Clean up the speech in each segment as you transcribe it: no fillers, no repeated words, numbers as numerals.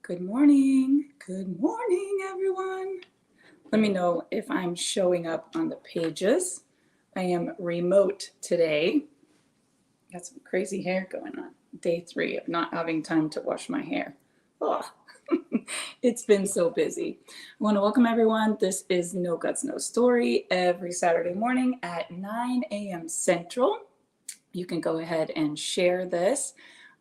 Good morning. Good morning, everyone. Let me know if I'm showing up on the pages. I am remote today. Got some crazy hair going on. Day 3 of not having time to wash my hair. Oh, it's been so busy. I want to welcome everyone. This is No Guts, No Story every Saturday morning at 9 a.m. Central. You can go ahead and share this.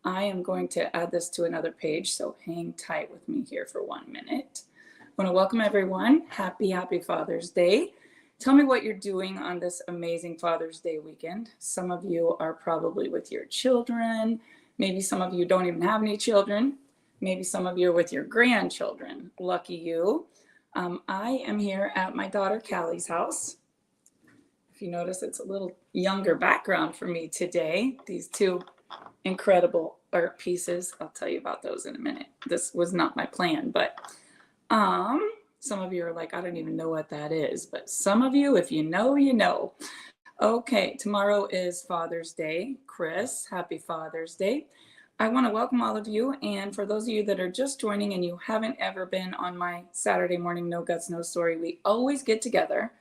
I am going to add this to another page, so hang tight with me here for 1 minute. I want to welcome everyone. Happy Father's Day. Tell me what you're doing on this amazing Father's Day weekend. Some of you are probably with your children. Maybe some of you don't even have any children. Maybe some of you are with your grandchildren. Lucky you. I am here at my daughter Callie's house. If you notice, it's a little younger background for me today. These two incredible art pieces. I'll tell you about those in a minute. This was not my plan, but some of you are like, I don't even know what that is. But some of you, if you know, you know. Okay, tomorrow is Father's Day. Chris, happy Father's Day. I want to welcome all of you. And for those of you that are just joining and you haven't ever been on my Saturday morning No Guts, No Story, we always get together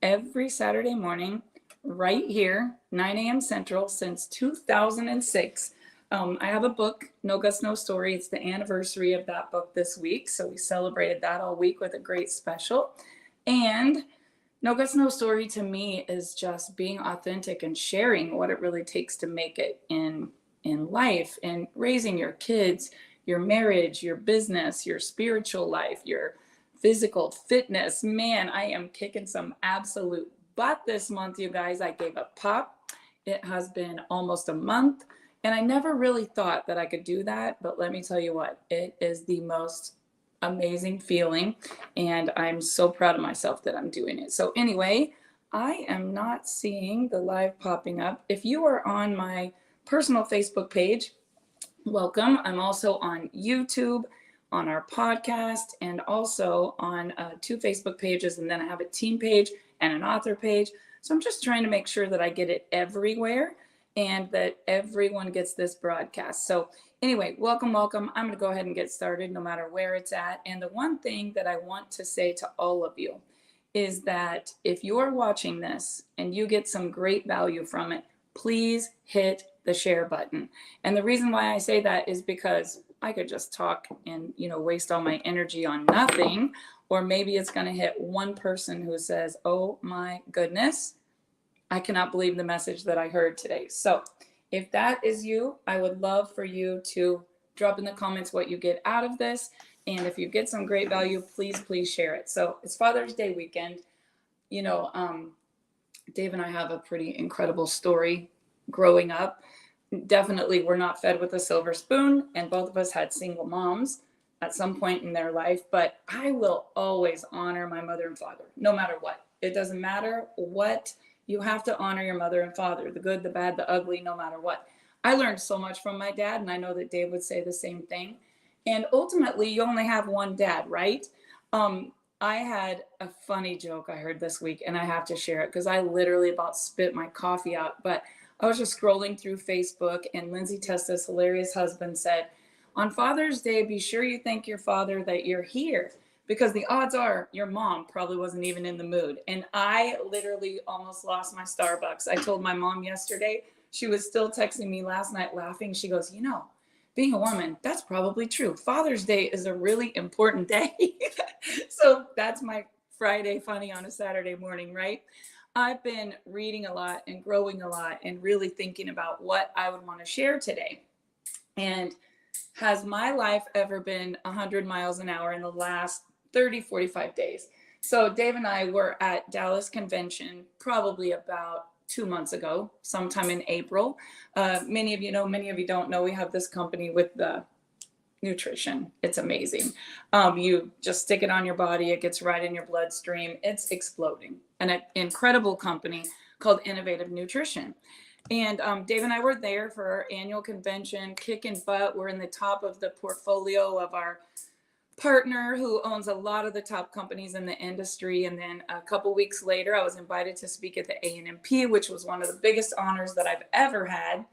every Saturday morning right here, 9 a.m. Central, since 2006. I have a book, No Guts, No Story. It's the anniversary of that book this week. So we celebrated that all week with a great special. And No Guts, No Story to me is just being authentic and sharing what it really takes to make it in life, and raising your kids, your marriage, your business, your spiritual life, your physical fitness. Man, I am kicking some absolute butt this month, you guys. I gave a pup. It has been almost a month, and I never really thought that I could do that. But let me tell you what, it is the most amazing feeling, and I'm so proud of myself that I'm doing it. So anyway, I am not seeing the live popping up. If you are on my personal Facebook page, welcome. I'm also on YouTube, on our podcast, and also on 2 Facebook pages. And then I have a team page and an author page. So I'm just trying to make sure that I get it everywhere and that everyone gets this broadcast. So anyway, welcome. I'm going to go ahead and get started no matter where it's at. And the one thing that I want to say to all of you is that if you're watching this and you get some great value from it, please hit the share button. And the reason why I say that is because I could just talk and, waste all my energy on nothing. Or maybe it's going to hit one person who says, oh my goodness, I cannot believe the message that I heard today. So if that is you, I would love for you to drop in the comments what you get out of this. And if you get some great value, please share it. So it's Father's Day weekend. Dave and I have a pretty incredible story growing up. Definitely, we're not fed with a silver spoon, and both of us had single moms at some point in their life. But I will always honor my mother and father, no matter what. It doesn't matter what, you have to honor your mother and father, the good, the bad, the ugly, no matter what. I learned so much from my dad, and I know that Dave would say the same thing. And ultimately, you only have one dad, right? I had a funny joke I heard this week, and I have to share it because I literally about spit my coffee out. But I was just scrolling through Facebook, and Lindsay Testa's hilarious husband said, on Father's Day, be sure you thank your father that you're here, because the odds are your mom probably wasn't even in the mood. And I literally almost lost my Starbucks. I told my mom yesterday, she was still texting me last night laughing. She goes, being a woman, that's probably true. Father's Day is a really important day. So that's my Friday funny on a Saturday morning, right? I've been reading a lot and growing a lot and really thinking about what I would want to share today. And has my life ever been 100 miles an hour in the last 30, 45 days? So Dave and I were at Dallas Convention probably about 2 months ago, sometime in April. Many of you know, many of you don't know, we have this company with the nutrition. It's amazing. You just stick it on your body. It gets right in your bloodstream. It's exploding. An incredible company called Innovative Nutrition. And Dave and I were there for our annual convention, kicking butt. We're in the top of the portfolio of our partner who owns a lot of the top companies in the industry. And then a couple weeks later, I was invited to speak at the ANMP, which was one of the biggest honors that I've ever had.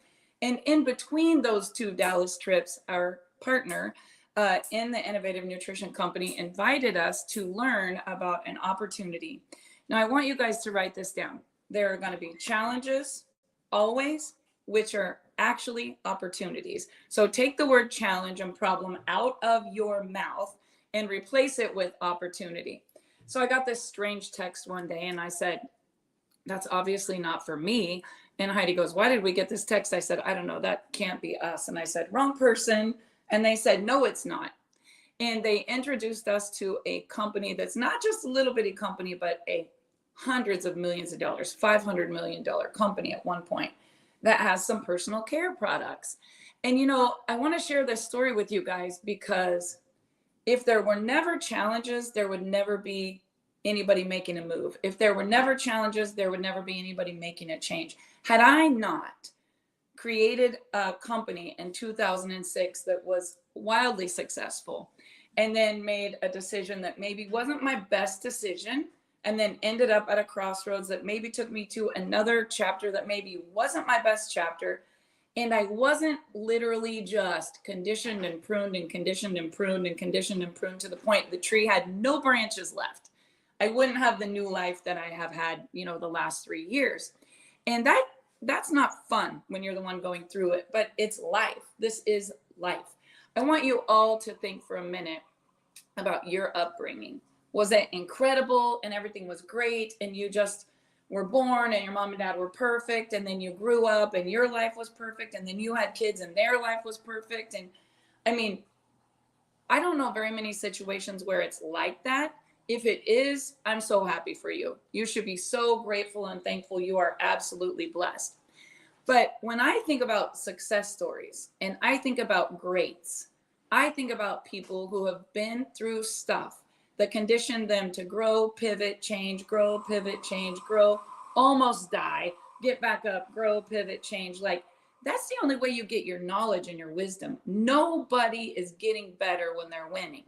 And in between those 2 Dallas trips, our partner in the Innovative Nutrition Company invited us to learn about an opportunity. Now, I want you guys to write this down. There are going to be challenges always, which are actually opportunities. So take the word challenge and problem out of your mouth and replace it with opportunity. So I got this strange text one day and I said, that's obviously not for me. And Heidi goes, why did we get this text? I said, I don't know. That can't be us. And I said, wrong person. And they said, no, it's not. And they introduced us to a company that's not just a little bitty company, but a hundreds of millions of dollars, $500 million company at one point that has some personal care products. And, you know, I want to share this story with you guys because if there were never challenges, there would never be anybody making a move. If there were never challenges, there would never be anybody making a change. Had I not created a company in 2006 that was wildly successful and then made a decision that maybe wasn't my best decision and then ended up at a crossroads that maybe took me to another chapter that maybe wasn't my best chapter, and I wasn't literally just conditioned and pruned and conditioned and pruned and conditioned and pruned to the point the tree had no branches left, I wouldn't have the new life that I have had, you know, the last 3 years. And that's not fun when you're the one going through it, but it's life. This is life. I want you all to think for a minute about your upbringing. Was it incredible and everything was great and you just were born and your mom and dad were perfect and then you grew up and your life was perfect and then you had kids and their life was perfect? And I mean, I don't know very many situations where it's like that. If it is, I'm so happy for you. You should be so grateful and thankful. You are absolutely blessed. But when I think about success stories and I think about greats, I think about people who have been through stuff that conditioned them to grow, pivot, change, grow, pivot, change, grow, almost die, get back up, grow, pivot, change. Like, that's the only way you get your knowledge and your wisdom. Nobody is getting better when they're winning.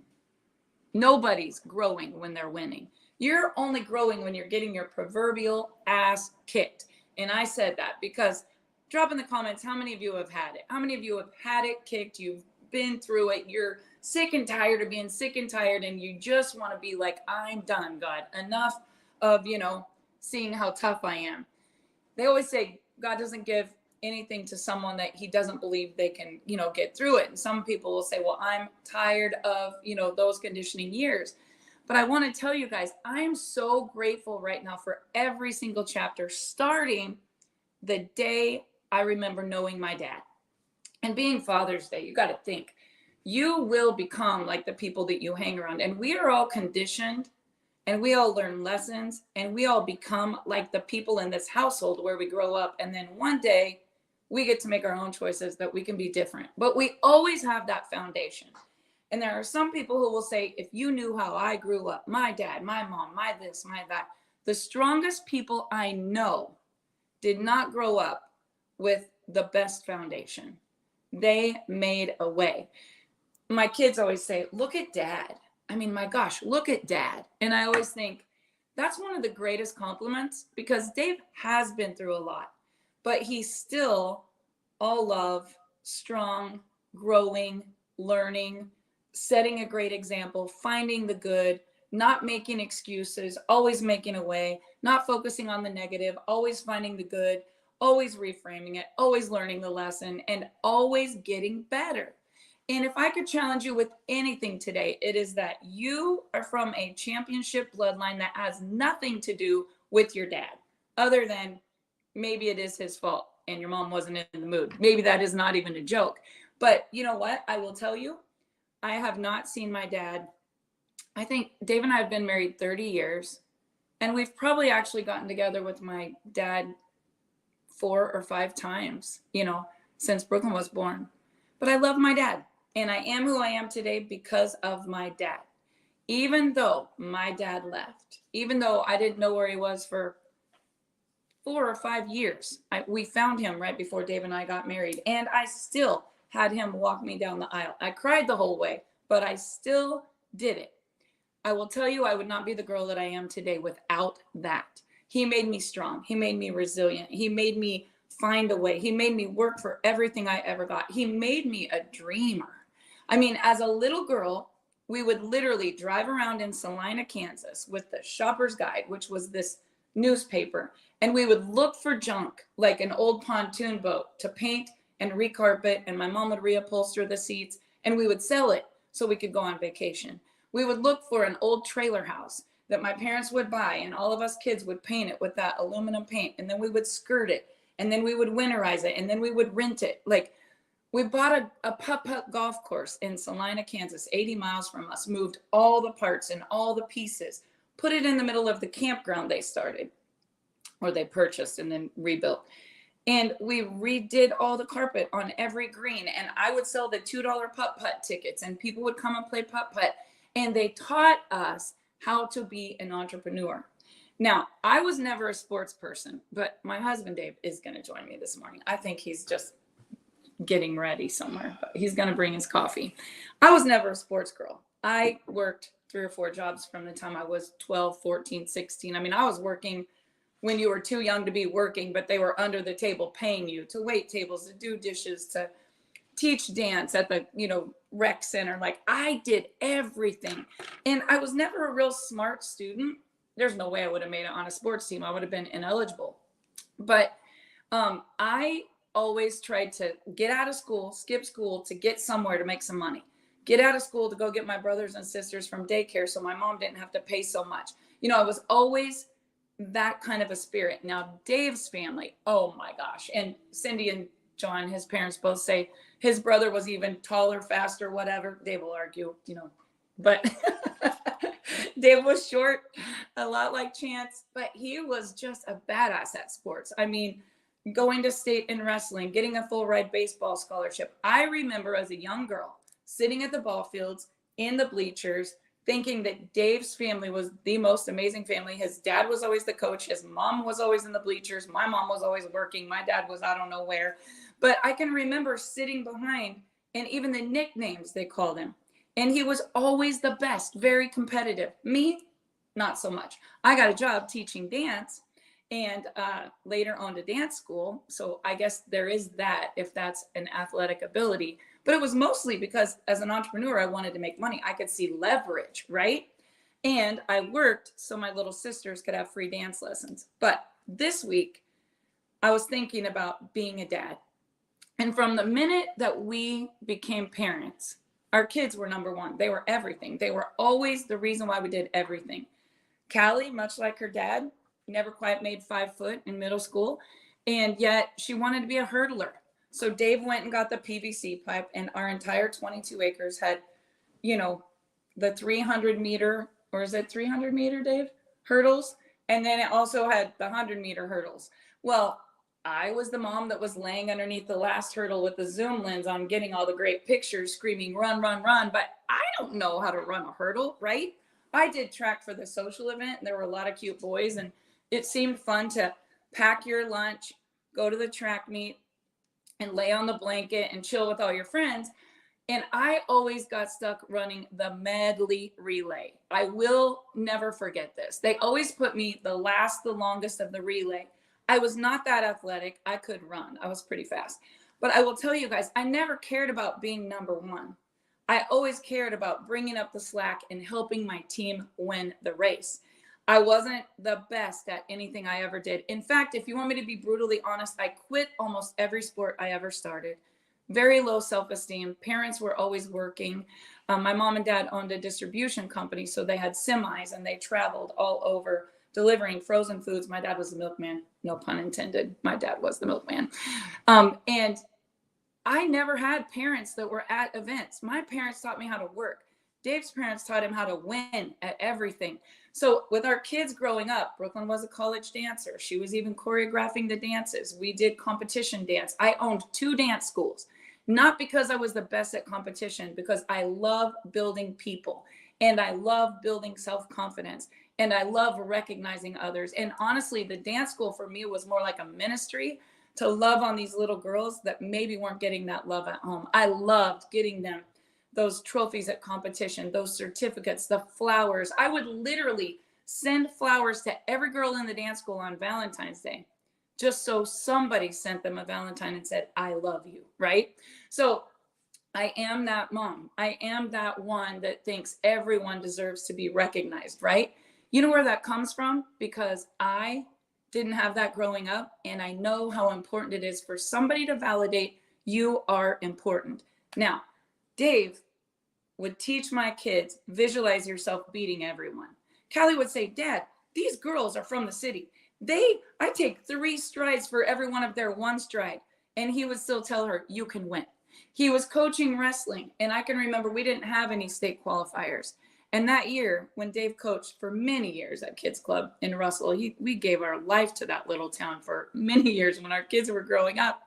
Nobody's growing when they're winning. You're only growing when you're getting your proverbial ass kicked. And I said that because drop in the comments how many of you have had it. How many of you have had it kicked? You've been through it. You're sick and tired of being sick and tired, and you just want to be like, I'm done, God. Enough of, you know, seeing how tough I am. They always say God doesn't give anything to someone that he doesn't believe they can, you know, get through it. And some people will say, well, I'm tired of, you know, those conditioning years. But I want to tell you guys, I'm so grateful right now for every single chapter, starting the day I remember knowing my dad. And being Father's Day, you got to think, you will become like the people that you hang around. And we are all conditioned and we all learn lessons and we all become like the people in this household where we grow up. And then one day we get to make our own choices that we can be different. But we always have that foundation. And there are some people who will say, if you knew how I grew up, my dad, my mom, my this, my that, the strongest people I know did not grow up with the best foundation. They made a way. My kids always say, look at dad. I mean, my gosh, look at dad. And I always think that's one of the greatest compliments because Dave has been through a lot, but he's still all love, strong, growing, learning, setting a great example, finding the good, not making excuses, always making a way, not focusing on the negative, always finding the good, always reframing it, always learning the lesson, and always getting better. And if I could challenge you with anything today, it is that you are from a championship bloodline that has nothing to do with your dad, other than maybe it is his fault and your mom wasn't in the mood. Maybe that is not even a joke. But you know what? I will tell you, I have not seen my dad. I think Dave and I have been married 30 years, and we've probably actually gotten together with my dad 4 or 5 times, you know, since Brooklyn was born. But I love my dad. And I am who I am today because of my dad. Even though my dad left, even though I didn't know where he was for 4 or 5 years, we found him right before Dave and I got married. And I still had him walk me down the aisle. I cried the whole way, but I still did it. I will tell you, I would not be the girl that I am today without that. He made me strong. He made me resilient. He made me find a way. He made me work for everything I ever got. He made me a dreamer. I mean, as a little girl, we would literally drive around in Salina, Kansas with the Shopper's Guide, which was this newspaper, and we would look for junk like an old pontoon boat to paint and recarpet, and my mom would reupholster the seats, and we would sell it so we could go on vacation. We would look for an old trailer house that my parents would buy, and all of us kids would paint it with that aluminum paint, and then we would skirt it, and then we would winterize it, and then we would rent it. Like, we bought a putt-putt golf course in Salina, Kansas, 80 miles from us, moved all the parts and all the pieces, put it in the middle of the campground they started, or they purchased and then rebuilt. And we redid all the carpet on every green. And I would sell the $2 putt-putt tickets, and people would come and play putt-putt. And they taught us how to be an entrepreneur. Now, I was never a sports person, but my husband, Dave, is going to join me this morning. I think he's just getting ready somewhere, but he's going to bring his coffee. I was never a sports girl. I worked 3 or 4 jobs from the time I was 12, 14, 16. I mean, I was working when you were too young to be working, but they were under the table paying you to wait tables, to do dishes, to teach dance at the, rec center. Like, I did everything. And I was never a real smart student. There's no way I would have made it on a sports team. I would have been ineligible. But I always tried to get out of school, skip school to get somewhere to make some money. Get out of school to go get my brothers and sisters from daycare so my mom didn't have to pay so much. I was always that kind of a spirit. Now, Dave's family, oh my gosh. And Cindy and John, his parents, both say his brother was even taller, faster, whatever. Dave will argue, but Dave was short, a lot like Chance, but he was just a badass at sports. I mean, going to state in wrestling, getting a full ride baseball scholarship. I remember as a young girl sitting at the ball fields in the bleachers, thinking that Dave's family was the most amazing family. His dad was always the coach. His mom was always in the bleachers. My mom was always working. My dad was, I don't know where. But I can remember sitting behind, and even the nicknames they called him. And he was always the best, very competitive. Me, not so much. I got a job teaching dance, and later on to dance school. So I guess there is that, if that's an athletic ability. But it was mostly because as an entrepreneur, I wanted to make money. I could see leverage, right? And I worked so my little sisters could have free dance lessons. But this week, I was thinking about being a dad. And from the minute that we became parents, our kids were number one. They were everything. They were always the reason why we did everything. Callie, much like her dad, never quite made 5 foot in middle school. And yet she wanted to be a hurdler. So Dave went and got the PVC pipe, and our entire 22 acres had, the 300 meter, or is it 300 meter, Dave? Hurdles. And then it also had the 100 meter hurdles. Well, I was the mom that was laying underneath the last hurdle with the zoom lens on, getting all the great pictures, screaming, run, run, run. But I don't know how to run a hurdle, right? I did track for the social event. And there were a lot of cute boys, and it seemed fun to pack your lunch, go to the track meet, and lay on the blanket and chill with all your friends. And I always got stuck running the medley relay. I will never forget this. They always put me the longest of the relay. I was not that athletic. I could run. I was pretty fast. But I will tell you guys, I never cared about being number one. I always cared about bringing up the slack and helping my team win the race. I wasn't the best at anything I ever did. In fact, if you want me to be brutally honest, I quit almost every sport I ever started. Very low self-esteem. Parents were always working. My mom and dad owned a distribution company, so they had semis and they traveled all over delivering frozen foods. My dad was the milkman. No pun intended. My dad was the milkman. And I never had parents that were at events. My parents taught me how to work. Dave's parents taught him how to win at everything. So with our kids growing up, Brooklyn was a college dancer. She was even choreographing the dances. We did competition dance. I owned 2 dance schools, not because I was the best at competition, because I love building people, and I love building self-confidence, and I love recognizing others. And honestly, the dance school for me was more like a ministry to love on these little girls that maybe weren't getting that love at home. I loved getting them those trophies at competition, those certificates, the flowers. I would literally send flowers to every girl in the dance school on Valentine's Day, just so somebody sent them a Valentine and said, I love you, right? So I am that mom. I am that one that thinks everyone deserves to be recognized, right? You know where that comes from? Because I didn't have that growing up, and I know how important it is for somebody to validate you are important. Now, Dave would teach my kids, visualize yourself beating everyone. Callie would say, Dad, these girls are from the city. I take 3 strides for every one of their 1 stride. And he would still tell her, you can win. He was coaching wrestling. And I can remember we didn't have any state qualifiers. And that year, when Dave coached for many years at Kids Club in Russell, we gave our life to that little town for many years when our kids were growing up.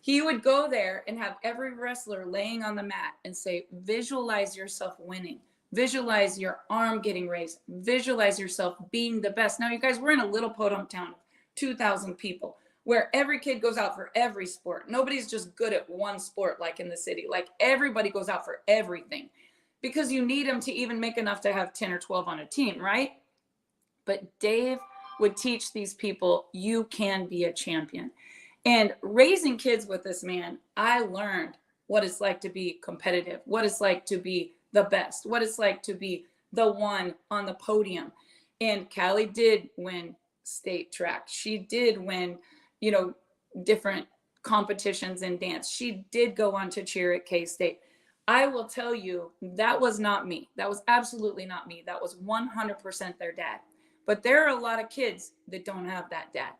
He would go there and have every wrestler laying on the mat and say, visualize yourself winning. Visualize your arm getting raised. Visualize yourself being the best. Now, you guys, we're in a little podunk town of 2,000 people where every kid goes out for every sport. Nobody's just good at one sport like in the city. Like everybody goes out for everything because you need them to even make enough to have 10 or 12 on a team, right? But Dave would teach these people, you can be a champion. And raising kids with this man, I learned what it's like to be competitive, what it's like to be the best, what it's like to be the one on the podium. And Callie did win state track. She did win, different competitions in dance. She did go on to cheer at K-State. I will tell you, that was not me. That was absolutely not me. That was 100% their dad. But there are a lot of kids that don't have that dad.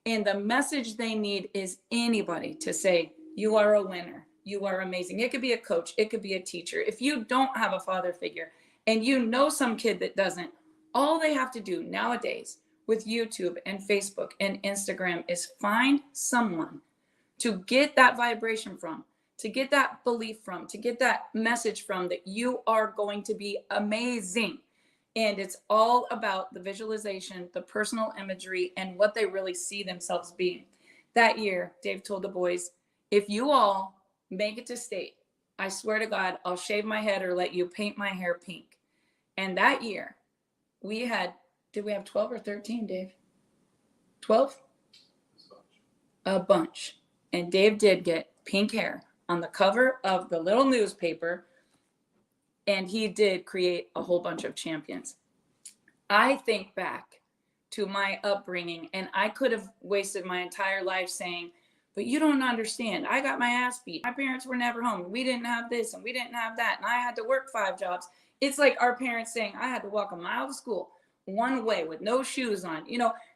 And the message they need is anybody to say, you are a winner. You are amazing. It could be a coach. It could be a teacher. If you don't have a father figure and you know some kid that doesn't, all they have to do nowadays with YouTube and Facebook and Instagram is find someone to get that vibration from, to get that belief from, to get that message from that you are going to be amazing. And it's all about the visualization, the personal imagery, and what they really see themselves being. That year, Dave told the boys, if you all make it to state, I swear to God, I'll shave my head or let you paint my hair pink. And that year, did we have 12 or 13, Dave? 12? A bunch. And Dave did get pink hair on the cover of the little newspaper. And he did create a whole bunch of champions. I think back to my upbringing, and I could have wasted my entire life saying, but you don't understand. I got my ass beat. My parents were never home. We didn't have this and we didn't have that. And I had to work 5 jobs. It's like our parents saying, I had to walk a mile to school one way with no shoes on.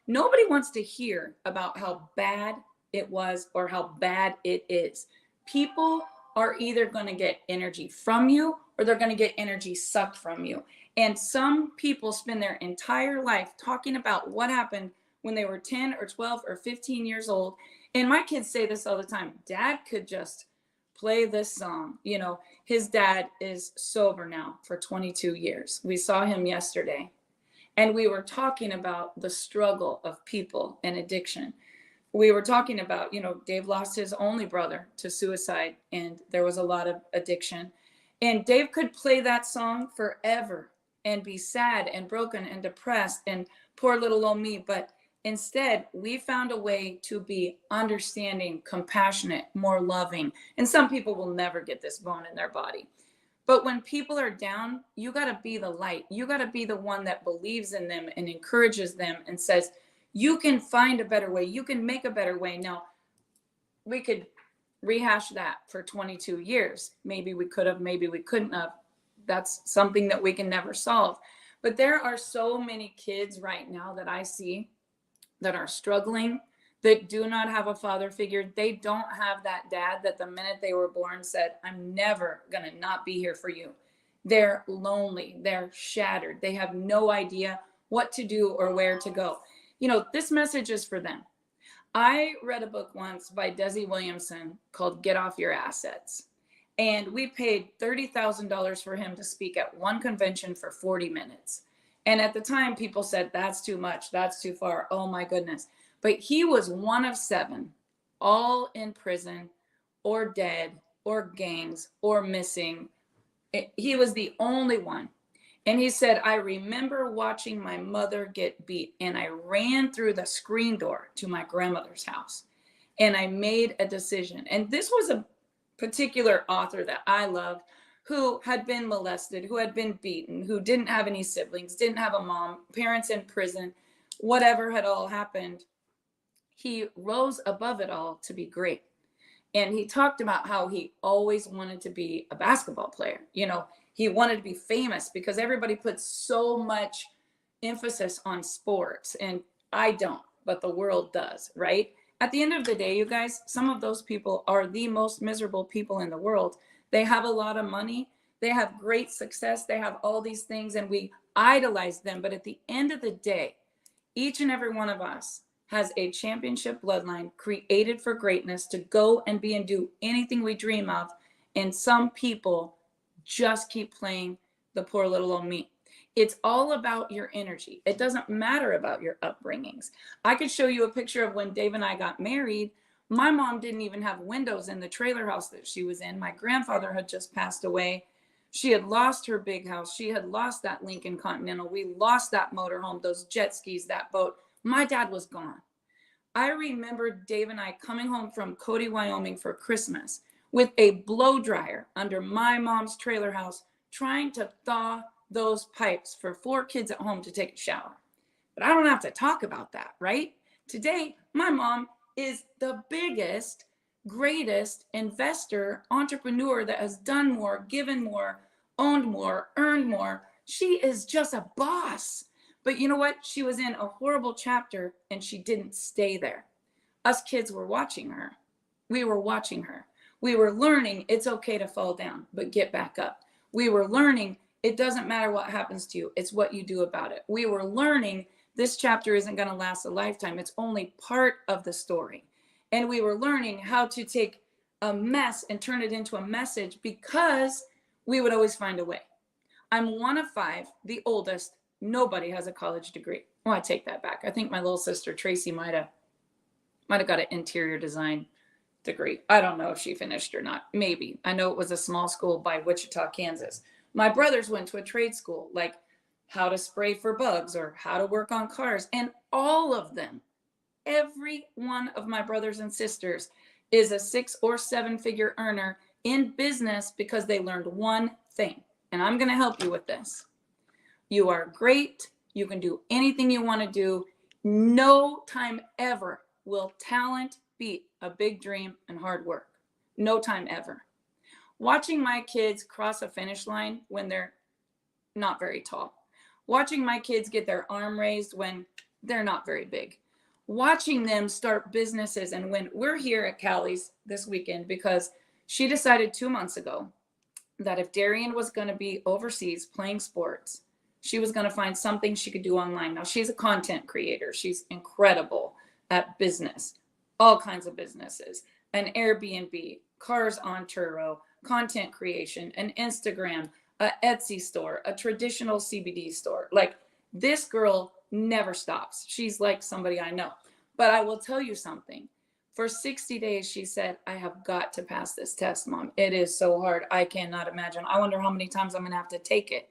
Nobody wants to hear about how bad it was or how bad it is. People are either going to get energy from you or they're going to get energy sucked from you. And some people spend their entire life talking about what happened when they were 10 or 12 or 15 years old. And my kids say this all the time. Dad could just play this song. His dad is sober now for 22 years. We saw him yesterday. And we were talking about the struggle of people and addiction. We were talking about, Dave lost his only brother to suicide, and there was a lot of addiction. And Dave could play that song forever and be sad and broken and depressed and poor little old me. But instead, we found a way to be understanding, compassionate, more loving. And some people will never get this bone in their body. But when people are down, you got to be the light. You got to be the one that believes in them and encourages them and says, you can find a better way. You can make a better way. Now, we could rehash that for 22 years. Maybe we could have, maybe we couldn't have. That's something that we can never solve. But there are so many kids right now that I see that are struggling, that do not have a father figure. They don't have that dad that the minute they were born said, I'm never going to not be here for you. They're lonely. They're shattered. They have no idea what to do or where to go. This message is for them. I read a book once by Desi Williamson called Get Off Your Assets. And we paid $30,000 for him to speak at one convention for 40 minutes. And at the time, people said, that's too much. That's too far. Oh, my goodness. But he was one of 7, all in prison or dead or gangs or missing. He was the only one. And he said, I remember watching my mother get beat, and I ran through the screen door to my grandmother's house, and I made a decision. And this was a particular author that I love who had been molested, who had been beaten, who didn't have any siblings, didn't have a mom, parents in prison, whatever had all happened. He rose above it all to be great. And he talked about how he always wanted to be a basketball player. You know, he wanted to be famous because everybody puts so much emphasis on sports. And I don't, but the world does, right? At the end of the day, you guys, some of those people are the most miserable people in the world. They have a lot of money, they have great success, they have all these things, and we idolize them. But at the end of the day, each and every one of us has a championship bloodline created for greatness to go and be and do anything we dream of. And some people just keep playing the poor little old me. It's all about your energy. It doesn't matter about your upbringings. I could show you a picture of when Dave and I got married. My mom didn't even have windows in the trailer house that she was in. My grandfather had just passed away. She had lost her big house. She had lost that Lincoln Continental. We lost that motorhome, those jet skis, that boat. My dad was gone. I remember Dave and I coming home from Cody, Wyoming for Christmas with a blow dryer under my mom's trailer house, trying to thaw those pipes for 4 kids at home to take a shower. But I don't have to talk about that, right? Today, my mom is the biggest, greatest investor, entrepreneur that has done more, given more, owned more, earned more. She is just a boss. But you know what? She was in a horrible chapter and she didn't stay there. Us kids were watching her. We were watching her. We were learning it's okay to fall down, but get back up. We were learning it doesn't matter what happens to you. It's what you do about it. We were learning this chapter isn't going to last a lifetime. It's only part of the story. And we were learning how to take a mess and turn it into a message because we would always find a way. I'm one of 5, the oldest. Nobody has a college degree. Oh, I take that back. I think my little sister Tracy might have got an interior design degree. I don't know if she finished or not. Maybe. I know it was a small school by Wichita, Kansas. My brothers went to a trade school, like how to spray for bugs or how to work on cars. And all of them, every one of my brothers and sisters is a 6 or 7 figure earner in business because they learned one thing. And I'm going to help you with this. You are great. You can do anything you want to do. No time ever will talent beat a big dream and hard work. No time ever. Watching my kids cross a finish line when they're not very tall. Watching my kids get their arm raised when they're not very big. Watching them start businesses. And when we're here at Callie's this weekend, because she decided 2 months ago that if Darian was going to be overseas playing sports, she was going to find something she could do online. Now, she's a content creator. She's incredible at business, all kinds of businesses, an Airbnb, cars on Turo, content creation, an Instagram, a Etsy store, a traditional CBD store. Like, this girl never stops. She's like somebody I know. But I will tell you something. For 60 days, she said, I have got to pass this test, Mom. It is so hard. I cannot imagine. I wonder how many times I'm going to have to take it.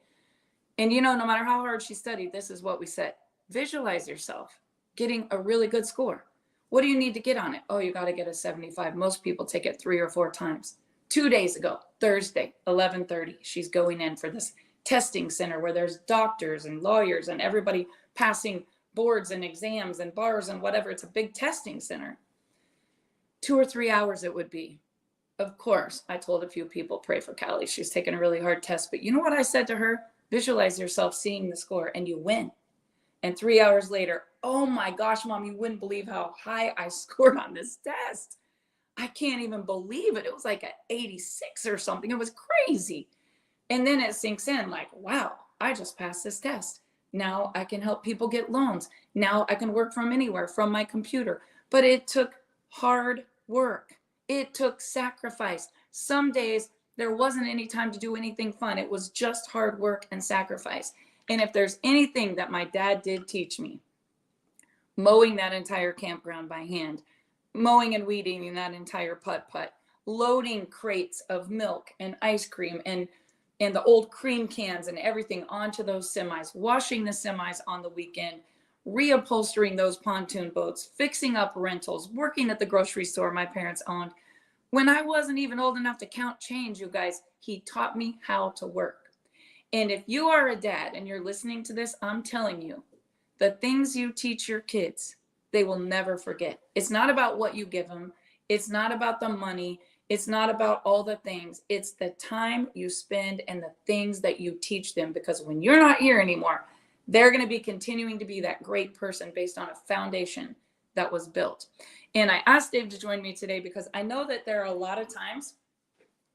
And you know, no matter how hard she studied, this is what we said. Visualize yourself getting a really good score. What do you need to get on it? Oh, you got to get a 75. Most people take it 3 or 4 times. 2 days ago, Thursday, 11:30, she's going in for this testing center where there's doctors and lawyers and everybody passing boards and exams and bars and whatever. It's a big testing center. 2 or 3 hours it would be. Of course, I told a few people, pray for Callie. She's taking a really hard test. But you know what I said to her? Visualize yourself seeing the score and you win. And 3 hours later, oh my gosh, Mom, you wouldn't believe how high I scored on this test. I can't even believe it. It was like an 86 or something. It was crazy. And then it sinks in like, wow, I just passed this test. Now I can help people get loans. Now I can work from anywhere, from my computer. But it took hard work. It took sacrifice. Some days there wasn't any time to do anything fun. It was just hard work and sacrifice. And if there's anything that my dad did teach me, mowing that entire campground by hand, mowing and weeding that entire putt-putt, loading crates of milk and ice cream and the old cream cans and everything onto those semis, washing the semis on the weekend, reupholstering those pontoon boats, fixing up rentals, working at the grocery store my parents owned, When I wasn't even old enough to count change, you guys, he taught me how to work. And if you are a dad and you're listening to this, I'm telling you, the things you teach your kids, they will never forget. It's not about what you give them. It's not about the money. It's not about all the things. It's the time you spend and the things that you teach them. Because when you're not here anymore, they're going to be continuing to be that great person based on a foundation that was built. And I asked Dave to join me today because I know that there are a lot of times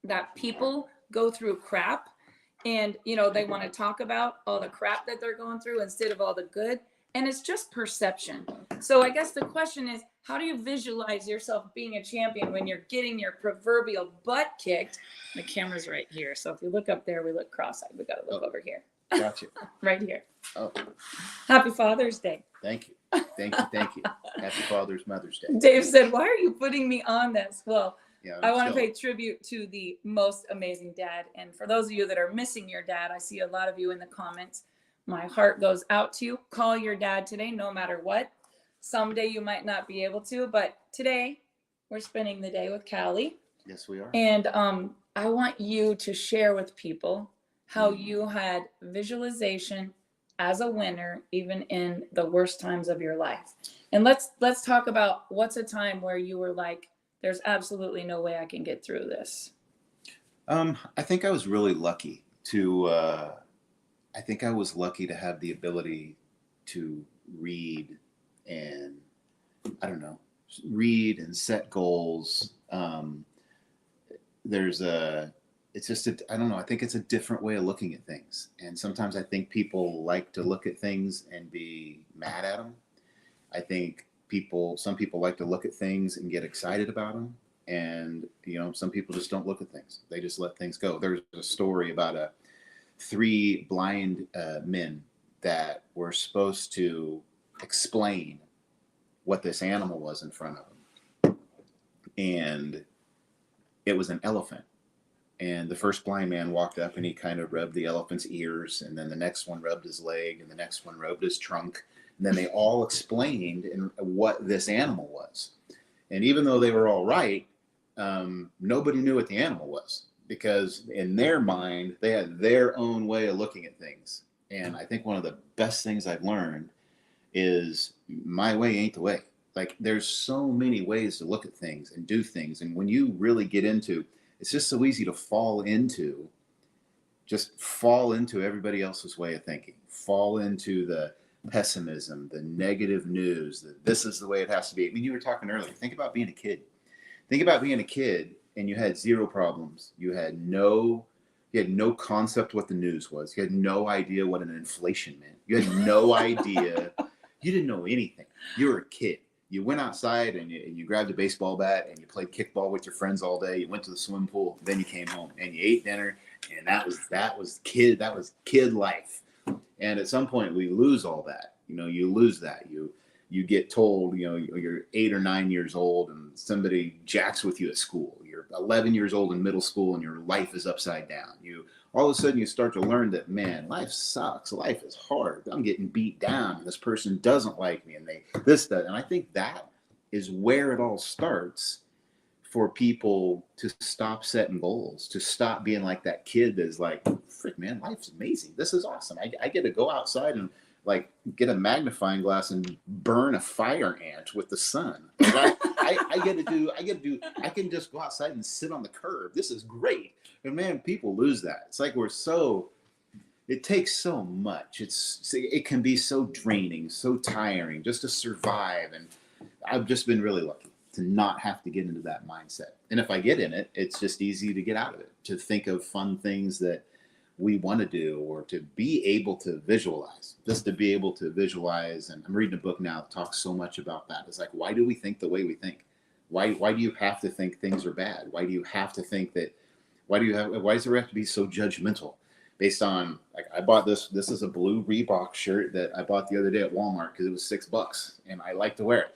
that people go through crap and, you know, they want to talk about all the crap that they're going through instead of all the good. And it's just perception. So I guess the question is, how do you visualize yourself being a champion when you're getting your proverbial butt kicked? The camera's right here. So if you look up there, we look cross-eyed. We got to look over here. Gotcha. Right here. Oh, Happy Father's Day. thank you. Thank you. Thank you. Happy Mother's Day. Dave said, why are you putting me on this? Well, Yeah, I want to pay tribute to the most amazing dad. And for those of you that are missing your dad, I see a lot of you in the comments. My heart goes out to you. Call your dad today, no matter what. Someday you might not be able to, but today we're spending the day with Callie. Yes, we are. And I want you to share with people how you had visualization as a winner, even in the worst times of your life. And let's talk about what's a time where you were like, there's absolutely no way I can get through this. I think I was really lucky to have the ability to read and set goals. I think it's a different way of looking at things. And sometimes I think people like to look at things and be mad at them. I think some people like to look at things and get excited about them. And, some people just don't look at things. They just let things go. There's a story about 3 blind men that were supposed to explain what this animal was in front of them. And it was an elephant. And the first blind man walked up and he kind of rubbed the elephant's ears. And then the next one rubbed his leg. And the next one rubbed his trunk. And then they all explained what this animal was. And even though they were all right, nobody knew what the animal was, because in their mind, they had their own way of looking at things. And I think one of the best things I've learned is my way ain't the way. Like, there's so many ways to look at things and do things. And when you really get into, it's just so easy to fall into everybody else's way of thinking, fall into the pessimism, the negative news, that this is the way it has to be. I mean, you were talking earlier, think about being a kid. Think about being a kid and you had 0 problems. You had no concept what the news was. You had no idea what an inflation meant. You had no idea. You didn't know anything. You were a kid. You went outside and you grabbed a baseball bat and you played kickball with your friends all day. You went to the swimming pool. Then you came home and you ate dinner. And that was kid life. And at some point we lose all that. You lose that. You get told, you're 8 or 9 years old and somebody jacks with you at school. You're 11 years old in middle school and your life is upside down. All of a sudden you start to learn that, man, life sucks. Life is hard. I'm getting beat down. And this person doesn't like me. And and I think that is where it all starts for people to stop setting goals, to stop being like that kid that's like, frick, man, life's amazing. This is awesome. I get to go outside and like get a magnifying glass and burn a fire ant with the sun. Like, I can just go outside and sit on the curb. This is great. And man, people lose that. It's like it takes so much. It can be so draining, so tiring just to survive. And I've just been really lucky to not have to get into that mindset. And if I get in it, it's just easy to get out of it, to think of fun things that we want to do, or to be able to visualize, And I'm reading a book now that talks so much about that. It's like, why do we think the way we think? Why do you have to think things are bad? Why do you have to think that, why does there have to be so judgmental based on, like, I bought this is a blue Reebok shirt that I bought the other day at Walmart because it was $6 and I like to wear it.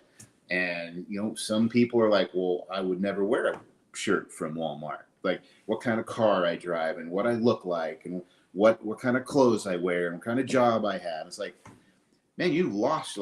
And, some people are like, well, I would never wear a shirt from Walmart. Like what kind of car I drive and what I look like and what kind of clothes I wear and what kind of job I have. It's like, man, you've lost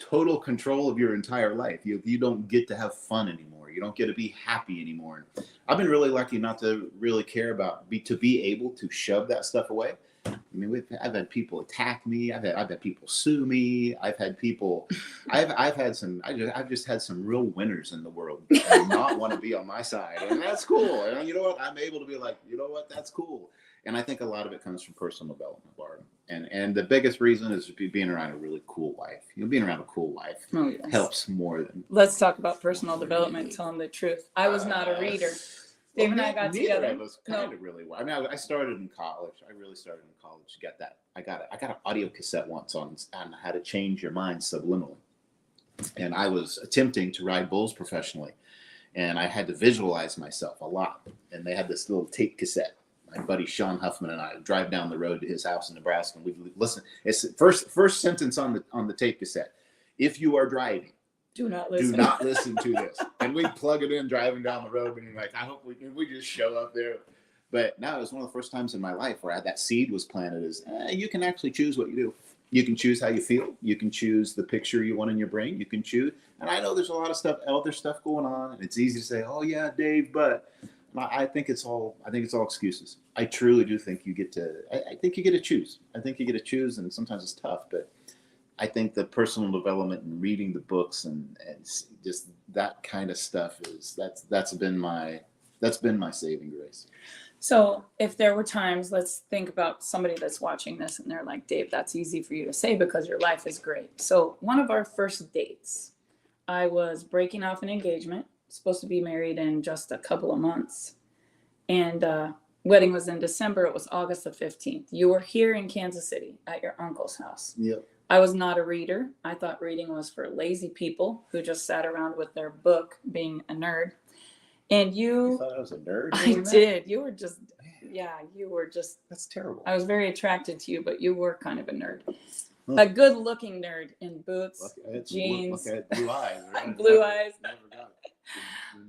total control of your entire life. You don't get to have fun anymore. anymore. You don't get to be happy anymore. I've been really lucky not to really care about to be able to shove that stuff away. I mean, I've had people attack me. I've had people sue me. I've had people. I've had some. I've just had some real winners in the world not want to be on my side, and that's cool. And you know what? I'm able to be like, you know what? That's cool. And I think a lot of it comes from personal development, Barb. And the biggest reason is being around a really cool wife. Being around a cool wife helps more than. Let's talk about personal development. Tell them the truth. I was not a reader. Dave and I got together. It was kind of really well. I mean, I started in college. I really started in college to get that. I got an audio cassette once on how to change your mind subliminally. And I was attempting to ride bulls professionally. And I had to visualize myself a lot. And they had this little tape cassette. My buddy Sean Huffman and I would drive down the road to his house in Nebraska, and we'd listen. It's first sentence on the tape cassette. If you are driving, do not listen to this. And we'd plug it in driving down the road, and you're like, I hope we just show up there. But now it was one of the first times in my life where that seed was planted. Is you can actually choose what you do. You can choose how you feel. You can choose the picture you want in your brain. You can choose. And I know there's a lot of other stuff going on, and it's easy to say, "Oh yeah, Dave," but I think it's all excuses. I truly do think you get to. I think you get to choose. I think you get to choose, and sometimes it's tough. But I think the personal development and reading the books and just that kind of stuff that's been my saving grace. So if there were times, let's think about somebody that's watching this and they're like, Dave, that's easy for you to say because your life is great. So one of our first dates, I was breaking off an engagement, supposed to be married in just a couple of months. And wedding was in December. It was August the 15th. You were here in Kansas City at your uncle's house. Yep. I was not a reader. I thought reading was for lazy people who just sat around with their book being a nerd. And You thought I was a nerd? I did. You were just, you were just. That's terrible. I was very attracted to you, but you were kind of a nerd. A good-looking nerd in boots, jeans. Blue eyes. Right? Blue eyes. Never got it.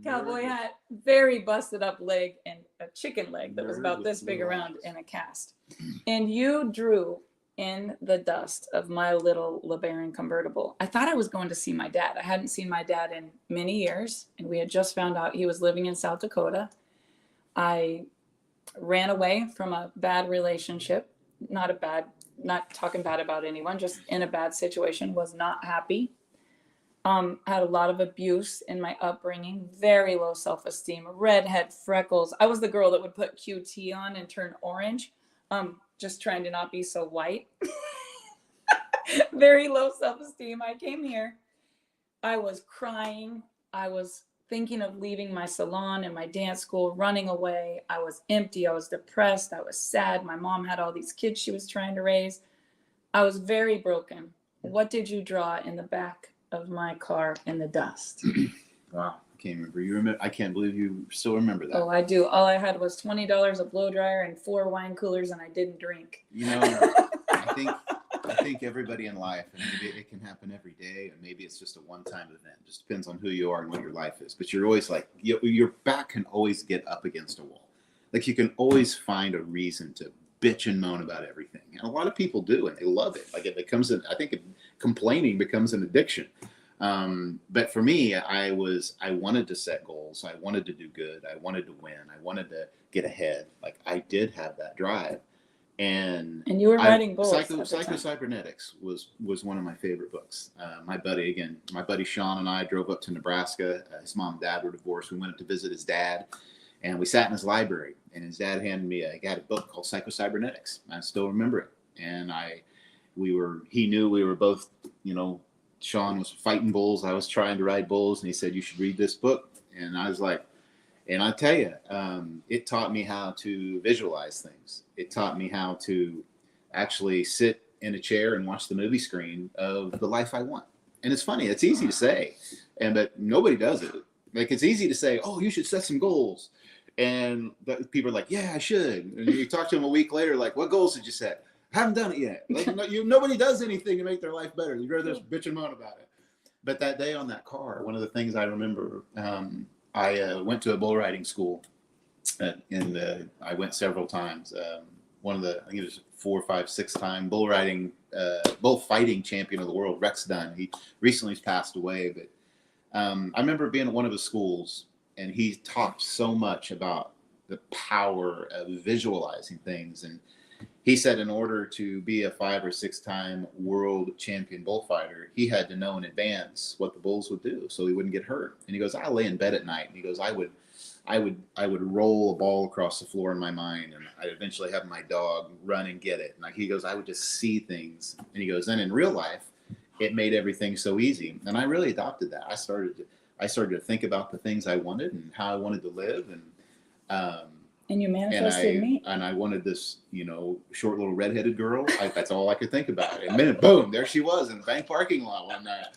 Cowboy hat, very busted up leg, and a chicken leg that was about this big around in a cast. And you drew in the dust of my little LeBaron convertible. I thought I was going to see my dad. I hadn't seen my dad in many years, and we had just found out he was living in South Dakota. I ran away from a bad relationship, not talking bad about anyone, just in a bad situation, was not happy. Had a lot of abuse in my upbringing, very low self-esteem, redhead, freckles. I was the girl that would put QT on and turn orange, just trying to not be so white. Very low self-esteem. I came here. I was crying. I was thinking of leaving my salon and my dance school, running away. I was empty. I was depressed. I was sad. My mom had all these kids she was trying to raise. I was very broken. What did you draw in the back of my car in the dust? Wow. I can't remember. You remember? I can't believe you still remember that. Oh, I do. All I had was $20, a blow dryer, and 4 wine coolers, and I didn't drink. You know, I think everybody in life, and maybe it can happen every day, and maybe it's just a one-time event. It just depends on who you are and what your life is. But you're always like, your back can always get up against a wall. Like you can always find a reason to bitch and moan about everything. And a lot of people do, and they love it. Like it becomes complaining becomes an addiction. But for me, I wanted to set goals. I wanted to do good. I wanted to win. I wanted to get ahead. Like I did have that drive. And you were writing books. Psycho-Cybernetics was one of my favorite books. My buddy Sean and I drove up to Nebraska. His mom and dad were divorced. We went up to visit his dad, and we sat in his library. And his dad handed me a book called Psycho-Cybernetics. I still remember it. And he knew we were both, Sean was fighting bulls. I was trying to ride bulls, and he said, "You should read this book." And I was like, and I tell you, it taught me how to visualize things. It taught me how to actually sit in a chair and watch the movie screen of the life I want. And it's funny, it's easy to say, but nobody does it. Like it's easy to say, "Oh, you should set some goals." And people are like, "Yeah, I should." And you talk to them a week later, like, "What goals did you set?" "Haven't done it yet." Like, nobody does anything to make their life better. You'd rather just bitch and moan about it. But that day on that car, one of the things I remember, I went to a bull riding school, and I went several times. I think it was 4, 5, 6-time bull fighting champion of the world, Rex Dunn. He recently passed away, but I remember being at one of his schools, and he talked so much about the power of visualizing things. And he said in order to be a 5 or 6 time world champion bullfighter, he had to know in advance what the bulls would do so he wouldn't get hurt. And he goes, I lay in bed at night, and he goes, I would roll a ball across the floor in my mind, and I'd eventually have my dog run and get it. And like he goes, I would just see things. And he goes, then in real life, it made everything so easy. And I really adopted that. I started to think about the things I wanted and how I wanted to live. And you manifested me. And I wanted this, short little redheaded girl. That's all I could think about. And then boom, there she was in the bank parking lot one night.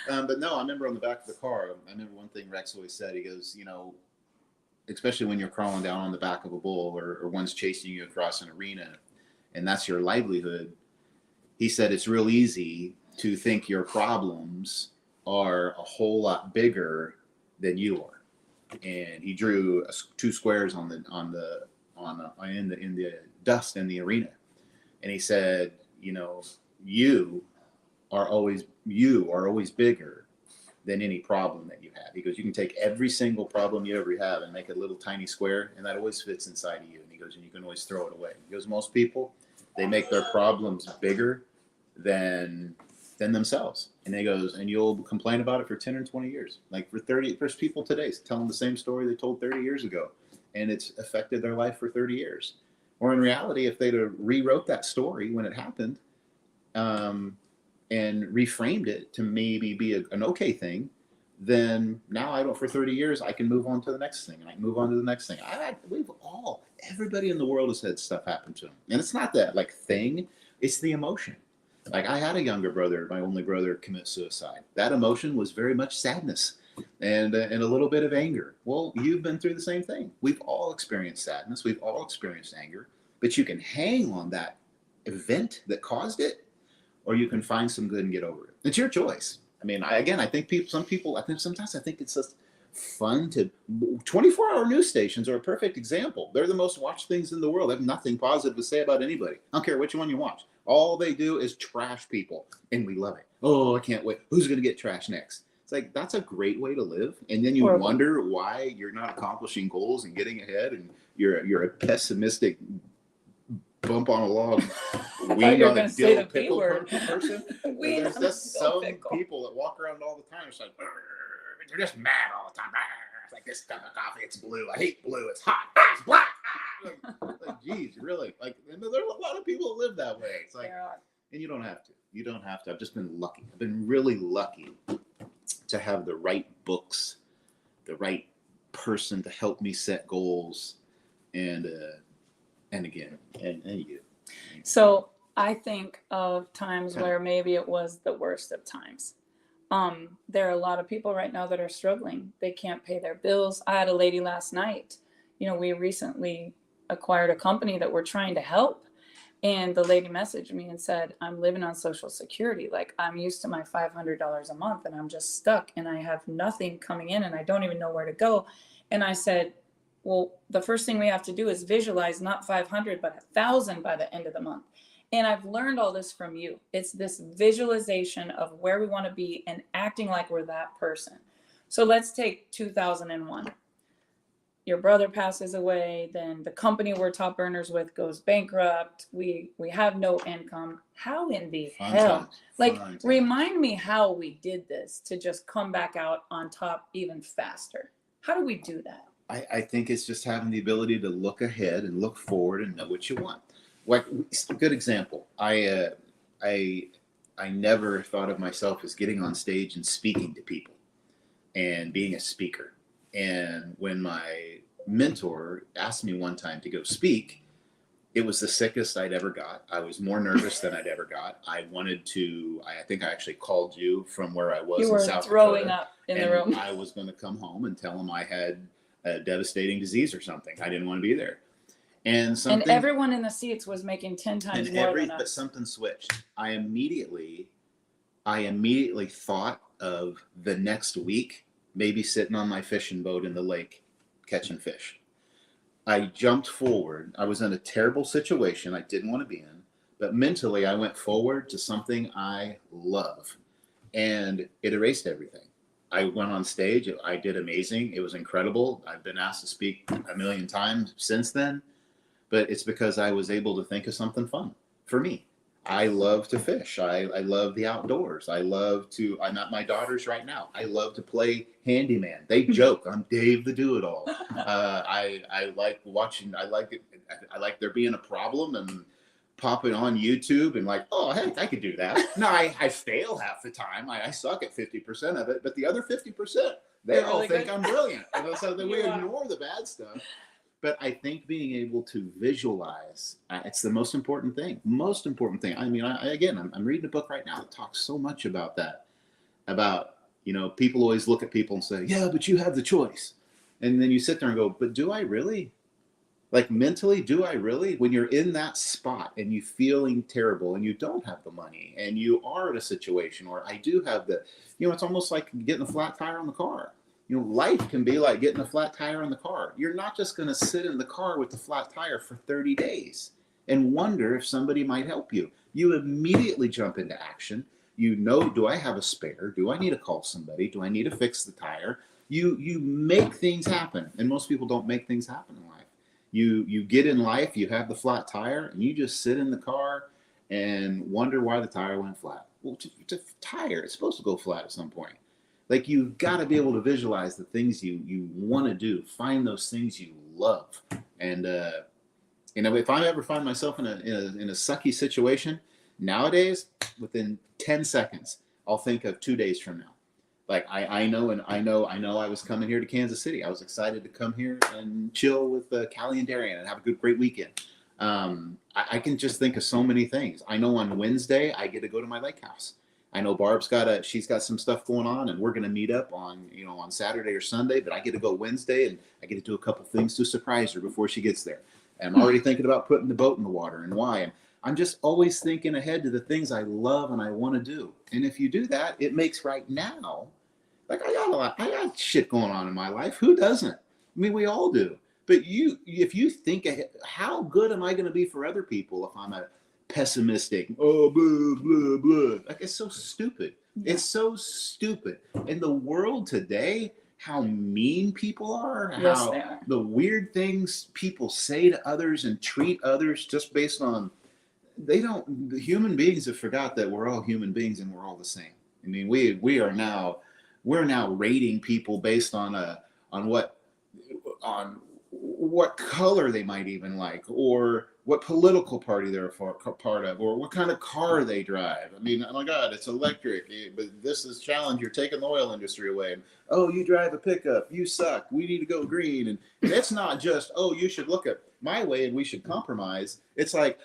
But no, I remember on the back of the car, I remember one thing Rex always said. He goes, especially when you're crawling down on the back of a bull or one's chasing you across an arena, and that's your livelihood. He said it's real easy to think your problems are a whole lot bigger than you are. And he drew 2 squares in the dust in the arena, and he said, you are always bigger than any problem that you have. He goes, you can take every single problem you ever have and make a little tiny square, and that always fits inside of you. And he goes, and you can always throw it away. He goes, most people, they make their problems bigger than themselves. And he goes, and you'll complain about it for 10 or 20 years. Like there's people today telling the same story they told 30 years ago, and it's affected their life for 30 years. Or in reality, if they'd have rewrote that story when it happened, and reframed it to maybe be an okay thing, then now for 30 years, I can move on to the next thing, and I can move on to the next thing. Everybody in the world has had stuff happen to them. And it's not that thing, it's the emotion. Like I had a younger brother, my only brother, commit suicide. That emotion was very much sadness and a little bit of anger. Well, you've been through the same thing. We've all experienced sadness. We've all experienced anger, but you can hang on that event that caused it, or you can find some good and get over it. It's your choice. I mean, I think sometimes it's just fun to 24-hour news stations are a perfect example. They're the most watched things in the world. They have nothing positive to say about anybody. I don't care which one you watch. All they do is trash people, and we love it. Oh, I can't wait. Who's going to get trashed next? It's like, that's a great way to live. And then you wonder why you're not accomplishing goals and getting ahead, and you're a pessimistic bump on a log, weed on a dill pickle person. There's just some people that walk around all the time. It's like, they're just mad all the time. It's like, this cup of coffee, it's blue. I hate blue. It's hot. It's black. Like, geez, really? Like, and there's a lot of people that live that way. It's like, and you don't have to. You don't have to. I've just been lucky. I've been really lucky to have the right books, the right person to help me set goals, and you. So I think of times where maybe it was the worst of times. There are a lot of people right now that are struggling. They can't pay their bills. I had a lady last night. We recently acquired a company that we're trying to help. And the lady messaged me and said, I'm living on Social Security. Like, I'm used to my $500 a month, and I'm just stuck, and I have nothing coming in, and I don't even know where to go. And I said, well, the first thing we have to do is visualize not 500, but 1,000 by the end of the month. And I've learned all this from you. It's this visualization of where we want to be and acting like we're that person. So let's take 2001. Your brother passes away, then the company we're top earners with goes bankrupt. We have no income. How in the hell? Remind me how we did this to just come back out on top even faster. How do we do that? I think it's just having the ability to look ahead and look forward and know what you want. Like, a good example. I never thought of myself as getting on stage and speaking to people and being a speaker. And when my mentor asked me one time to go speak, it was the sickest I'd ever got. I was more nervous than I'd ever got. I think I actually called you from where I was in South Dakota. You were throwing up in the room. I was going to come home and tell him I had a devastating disease or something. I didn't want to be there. And everyone in the seats was making 10 times more than us. But something switched. I immediately thought of the next week, maybe sitting on my fishing boat in the lake, catching fish. I jumped forward. I was in a terrible situation I didn't want to be in, but mentally I went forward to something I love, and it erased everything. I went on stage. I did amazing. It was incredible. I've been asked to speak a million times since then, but it's because I was able to think of something fun for me. I love to fish. I love the outdoors. I love to, I'm at my daughter's right now. I love to play handyman. They joke, I'm Dave the Do-It-All. I like watching, I like there being a problem and pop it on YouTube and like, oh, heck, I could do that. No, I fail half the time. I suck at 50% of it, but the other 50%, they all really think I'm brilliant. So that we ignore the bad stuff. But I think being able to visualize, it's the most important thing. Most important thing. I mean, I'm reading a book right now that talks so much about that. About, people always look at people and say, yeah, but you have the choice. And then you sit there and go, but do I really? Like mentally, do I really? When you're in that spot and you feeling terrible and you don't have the money and you are in a situation where I do have it's almost like getting a flat tire on the car. Life can be like getting a flat tire on the car. You're not just going to sit in the car with the flat tire for 30 days and wonder if somebody might help you. You immediately jump into action. Do I have a spare? Do I need to call somebody? Do I need to fix the tire? You make things happen, and most people don't make things happen in life. You get in life, you have the flat tire, and you just sit in the car and wonder why the tire went flat. Well, it's a tire. It's supposed to go flat at some point. Like, you've got to be able to visualize the things you want to do. Find those things you love. And, if I ever find myself in a sucky situation, nowadays, within 10 seconds, I'll think of 2 days from now. Like, I know I was coming here to Kansas City. I was excited to come here and chill with Callie and Darian and have a great weekend. I can just think of so many things. I know on Wednesday, I get to go to my lake house. I know Barb's she's got some stuff going on, and we're going to meet up on Saturday or Sunday, but I get to go Wednesday, and I get to do a couple things to surprise her before she gets there. And I'm already thinking about putting the boat in the water and why. And I'm just always thinking ahead to the things I love and I want to do. And if you do that, it makes right now, like, I got shit going on in my life. Who doesn't? I mean, we all do. But if you think ahead, how good am I going to be for other people if I'm a pessimistic, blah, blah, blah. Like, it's so stupid. Yeah. It's so stupid. In the world today, how mean people are, yes, how they are. The weird things people say to others and treat others just based on, the human beings have forgot that we're all human beings and we're all the same. I mean, we're now rating people based on what color they might even like, or what political party they're a part of, or what kind of car they drive. I mean, oh my God, it's electric, but this is challenge. You're taking the oil industry away. And, oh, you drive a pickup, you suck. We need to go green. And it's not just, oh, you should look at my way and we should compromise. It's like,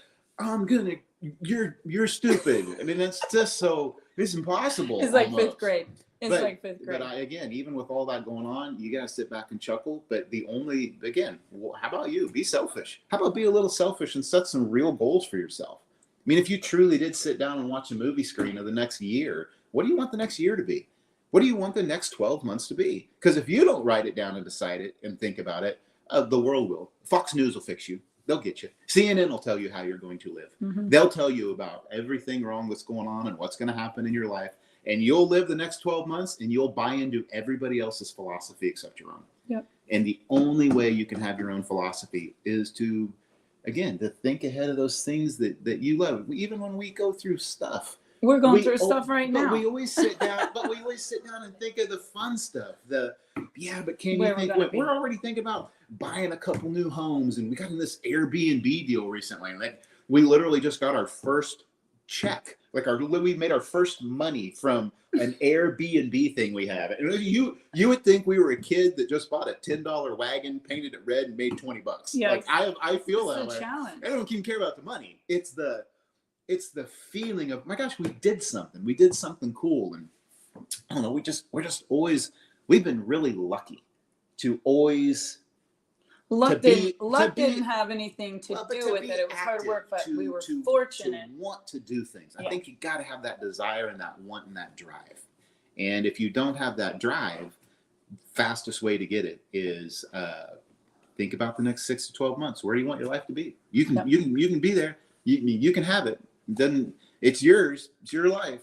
you're stupid. I mean, it's just so, it's impossible. It's like almost. Fifth grade. Like fifth grade. But again, even with all that going on, you got to sit back and chuckle. But how about you? Be selfish. How about be a little selfish and set some real goals for yourself? I mean, if you truly did sit down and watch a movie screen of the next year, what do you want the next year to be? What do you want the next 12 months to be? Because if you don't write it down and decide it and think about it, the world will. Fox News will fix you. They'll get you. CNN will tell you how you're going to live. Mm-hmm. They'll tell you about everything wrong that's going on and what's going to happen in your life. And you'll live the next 12 months and you'll buy into everybody else's philosophy except your own. Yep. And the only way you can have your own philosophy is to think ahead of those things that you love. Even when we go through stuff. We're going through stuff right now. We always sit down, and think of the fun stuff. But can you think, we're already thinking about buying a couple new homes, and we got in this Airbnb deal recently. And we literally just got our first check. We made our first money from an Airbnb thing we have. And you would think we were a kid that just bought a $10 wagon, painted it red, and made $20. Yeah, like I feel that way. Challenge. I don't even care about the money. It's the feeling of, my gosh, we did something. We did something cool. And I don't know, we've been really lucky to always. Luck didn't have anything to do with it. It was hard work, but we were fortunate. To want to do things. I think you got to have that desire and that want and that drive. And if you don't have that drive, fastest way to get it is think about the next 6 to 12 months. Where do you want your life to be? You can be there. You can have it. Then it's yours. It's your life.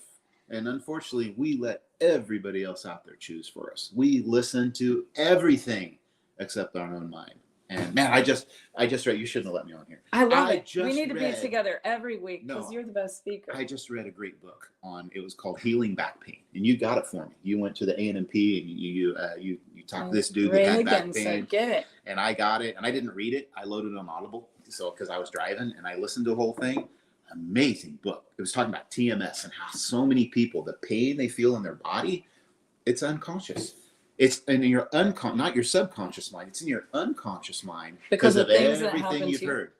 And unfortunately, we let everybody else out there choose for us. We listen to everything except our own mind. And man, I just read. You shouldn't have let me on here. I love I it. We just need to be read- together every week because No. you're the best speaker. I just read a great book on. It was called Healing Back Pain, and you got it for me. You went to the A&P and you talked to this dude that Ray had back Higgins pain, said, get it. and I got it. And I didn't read it. I loaded it on Audible, so because I was driving and I listened to the whole thing. Amazing book. It was talking about TMS and how so many people, the pain they feel in their body, it's unconscious. It's in your not your subconscious mind. It's in your unconscious mind Because of things that everything happened you've to you. heard.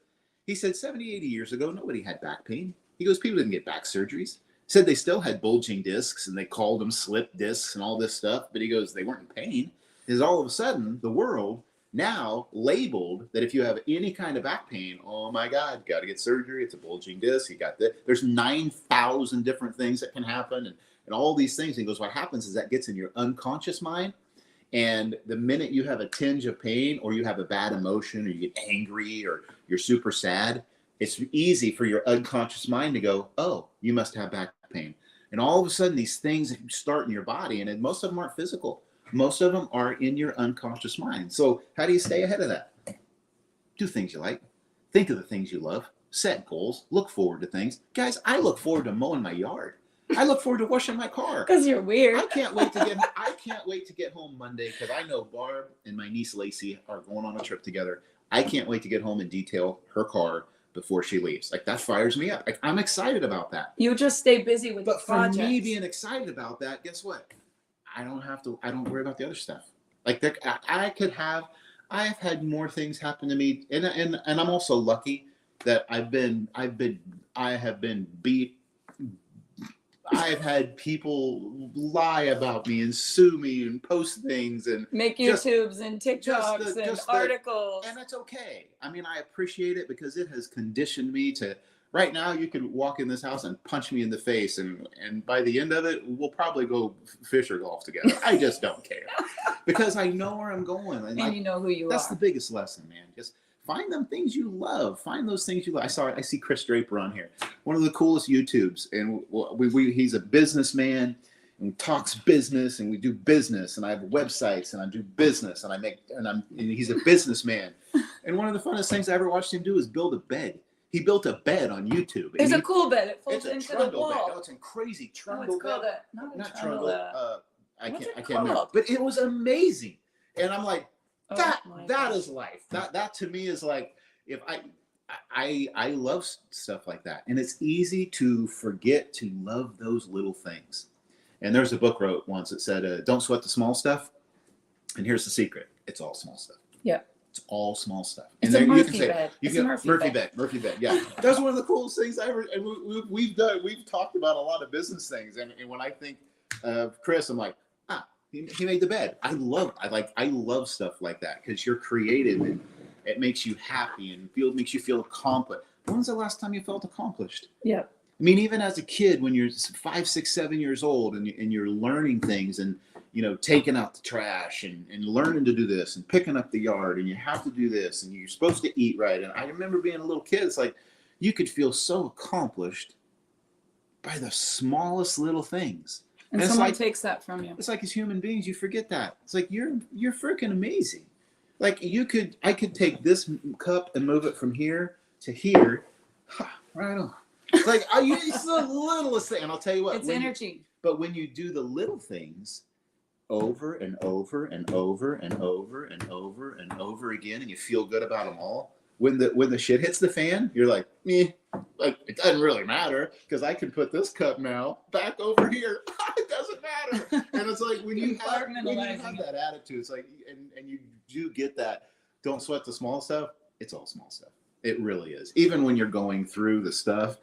He said 70, 80 years ago, nobody had back pain. He goes, people didn't get back surgeries. Said they still had bulging discs and they called them slip discs and all this stuff. But he goes, they weren't in pain. Because all of a sudden, the world now labeled that if you have any kind of back pain, oh my God, got to get surgery. It's a bulging disc. You got that. There's 9,000 different things that can happen and all these things. And he goes, what happens is that gets in your unconscious mind. And the minute you have a tinge of pain or you have a bad emotion or you get angry or you're super sad, it's easy for your unconscious mind to go, oh, you must have back pain. And all of a sudden, these things start in your body, and most of them aren't physical. Most of them are in your unconscious mind. So how do you stay ahead of that? Do things you like. Think of the things you love. Set goals. Look forward to things. Guys, I look forward to mowing my yard. I look forward to washing my car. Because you're weird. I can't wait to get home Monday because I know Barb and my niece Lacey are going on a trip together. I can't wait to get home and detail her car before she leaves. Like that fires me up. Like, I'm excited about that. You just stay busy with But projects. for me being excited about that, guess what? I don't worry about the other stuff. Like I have had more things happen to me, and I'm also lucky that I have been beat. I've had people lie about me and sue me and post things and make YouTubes and TikToks and articles. And that's okay. I mean, I appreciate it because it has conditioned me to. Right now, you could walk in this house and punch me in the face, and by the end of it, we'll probably go fish or golf together. I just don't care because I know where I'm going, and you know who you are. That's the biggest lesson, man. Just find them things you love. Find those things you love. I see Chris Draper on here, one of the coolest YouTubes, and he's a businessman and talks business, and we do business, and I have websites, and I do business, and he's a businessman, and one of the funnest things I ever watched him do is build a bed. He built a bed on YouTube. It's a cool bed. It folds it's a into the trundle wall. bed. Oh, it's a crazy trundle it's called bed. Not trundle. I can't remember. called? But it was amazing, and I'm like, that gosh. is life. That to me is like if I love stuff like that, and it's easy to forget to love those little things. And there's a book wrote once that said, "Don't sweat the small stuff." And here's the secret: it's all small stuff. Yeah. It's all small stuff. It's and a Murphy bed. It's a Murphy bed. Murphy bed. Yeah. That's one of the coolest things I ever. And we've talked about a lot of business things. And when I think of Chris, I'm like, he made the bed. I love stuff like that because you're creative and it makes you happy and makes you feel accomplished. When's the last time you felt accomplished? Yeah. I mean, even as a kid, when you're 5, 6, 7 years old and you're learning things and, taking out the trash and learning to do this and picking up the yard and you have to do this and you're supposed to eat right. And I remember being a little kid, it's like you could feel so accomplished by the smallest little things. And someone takes that from you. It's like as human beings, you forget that. It's like you're freaking amazing. Like I could take this cup and move it from here to here. Right on. Like it's the littlest thing. And I'll tell you what. It's energy. But when you do the little things over and over and over and over and over and over again, and you feel good about them all, when the shit hits the fan, you're like, like it doesn't really matter because I can put this cup now back over here. It doesn't matter. And it's like when you have that attitude, it's like, and you do get that. Don't sweat the small stuff. It's all small stuff. It really is. Even when you're going through the stuff,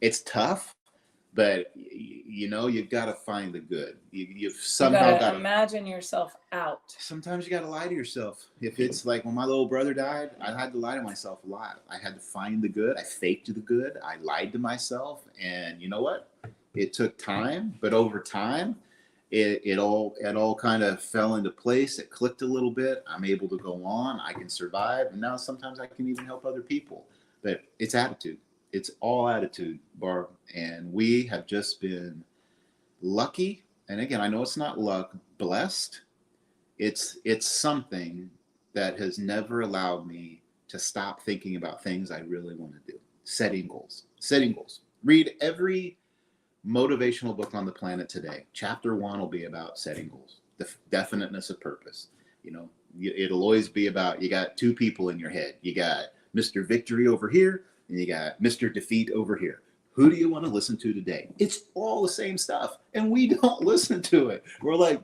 it's tough. But you've got to find the good. You've somehow got to imagine yourself out. Sometimes you got to lie to yourself. If it's like when my little brother died, I had to lie to myself a lot. I had to find the good. I faked the good. I lied to myself. And you know what? It took time, but over time, it all kind of fell into place. It clicked a little bit. I'm able to go on. I can survive. And now sometimes I can even help other people. But it's attitude. It's all attitude, Barb. And we have just been lucky, and again, I know it's not luck, blessed. It's something that has never allowed me to stop thinking about things I really want to do. Setting goals. Setting goals. Read every motivational book on the planet today. Chapter 1 will be about setting goals, the definiteness of purpose. You know, it'll always be about, you got two people in your head. You got Mr. Victory over here, and you got Mr. Defeat over here. Who do you want to listen to today? It's all the same stuff, and we don't listen to it. We're like,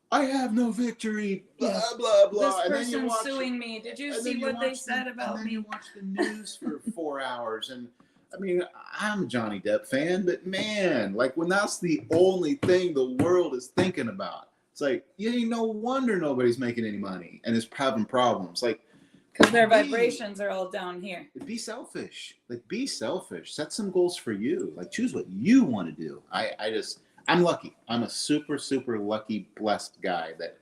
I have no victory, blah, blah, blah. This person's suing me. Did you see what they said about me? And then you watch the news for 4 hours. And I mean, I'm a Johnny Depp fan, but man, like when that's the only thing the world is thinking about, it's like, you ain't no wonder nobody's making any money and is having problems. Like, because their vibrations are all down here. Be selfish. Like, be selfish. Set some goals for you. Like, choose what you want to do. I'm lucky. I'm a super, super lucky, blessed guy that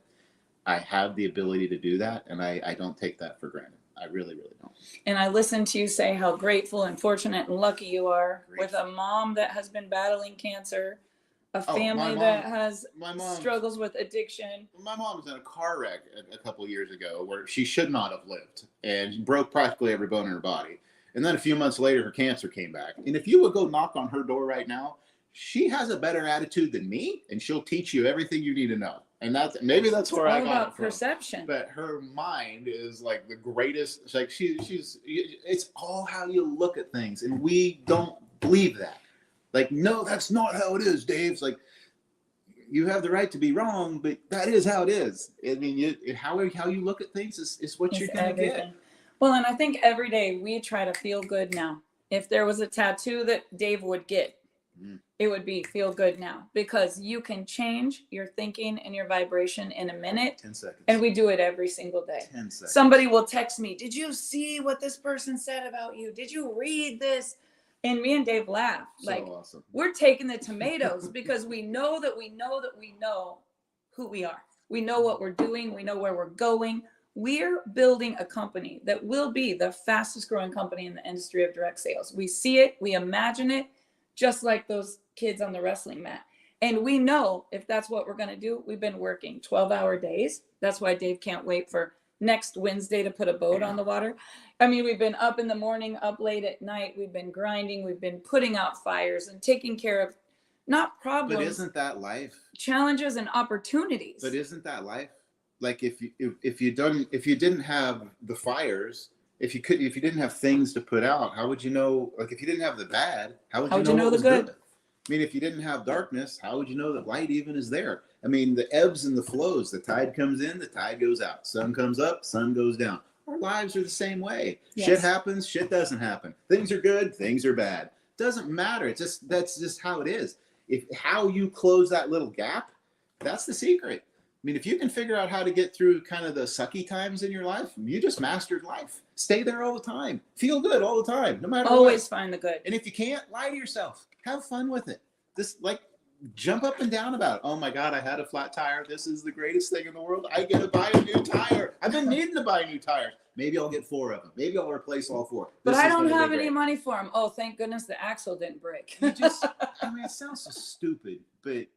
I have the ability to do that. And I don't take that for granted. I really, really don't. And I listened to you say how grateful and fortunate and lucky you are with a mom that has been battling cancer, a family that has struggles with addiction. My mom was in a car wreck a couple of years ago where she should not have lived and broke practically every bone in her body. And then a few months later, her cancer came back. And if you would go knock on her door right now, she has a better attitude than me, and she'll teach you everything you need to know. And that's where I got it about from. Perception. But her mind is like the greatest. It's like it's all how you look at things, and we don't believe that. Like, no, that's not how it is, Dave. It's like, you have the right to be wrong, but that is how it is. I mean, how you look at things is what you're going to get. Well, and I think every day we try to feel good now. If there was a tattoo that Dave would get, it would be feel good now, because you can change your thinking and your vibration in a minute. 10 seconds. And we do it every single day. 10 seconds. Somebody will text me, did you see what this person said about you? Did you read this? And me and Dave laugh. So like, awesome. We're taking the tomatoes because we know that we know that we know who we are. We know what we're doing. We know where we're going. We're building a company that will be the fastest growing company in the industry of direct sales. We see it. We imagine it, just like those kids on the wrestling mat. And we know if that's what we're going to do. We've been working 12-hour days. That's why Dave can't wait for next Wednesday to put a boat on the water. I mean, we've been up in the morning, up late at night. We've been grinding. We've been putting out fires and taking care of not problems. But isn't that life? Challenges and opportunities. But isn't that life? Like if you didn't have the fires, if you didn't have things to put out, how would you know? Like if you didn't have the bad, how would you know what was good? I mean, if you didn't have darkness, how would you know that light even is there? I mean, the ebbs and the flows, the tide comes in, the tide goes out. Sun comes up, sun goes down. Our lives are the same way. Yes. Shit happens, shit doesn't happen. Things are good, things are bad. Doesn't matter. That's just how it is. How you close that little gap, that's the secret. I mean, if you can figure out how to get through kind of the sucky times in your life, you just mastered life. Stay there all the time. Feel good all the time, no matter what. Always find the good. And if you can't, lie to yourself. Have fun with it. Jump up and down about it. Oh my God, I had a flat tire. This is the greatest thing in the world. I get to buy a new tire. I've been needing to buy new tires. Maybe I'll get 4 of them. Maybe I'll replace all 4. But I don't have any money for them. Oh, thank goodness the axle didn't break. I mean, it sounds so stupid, but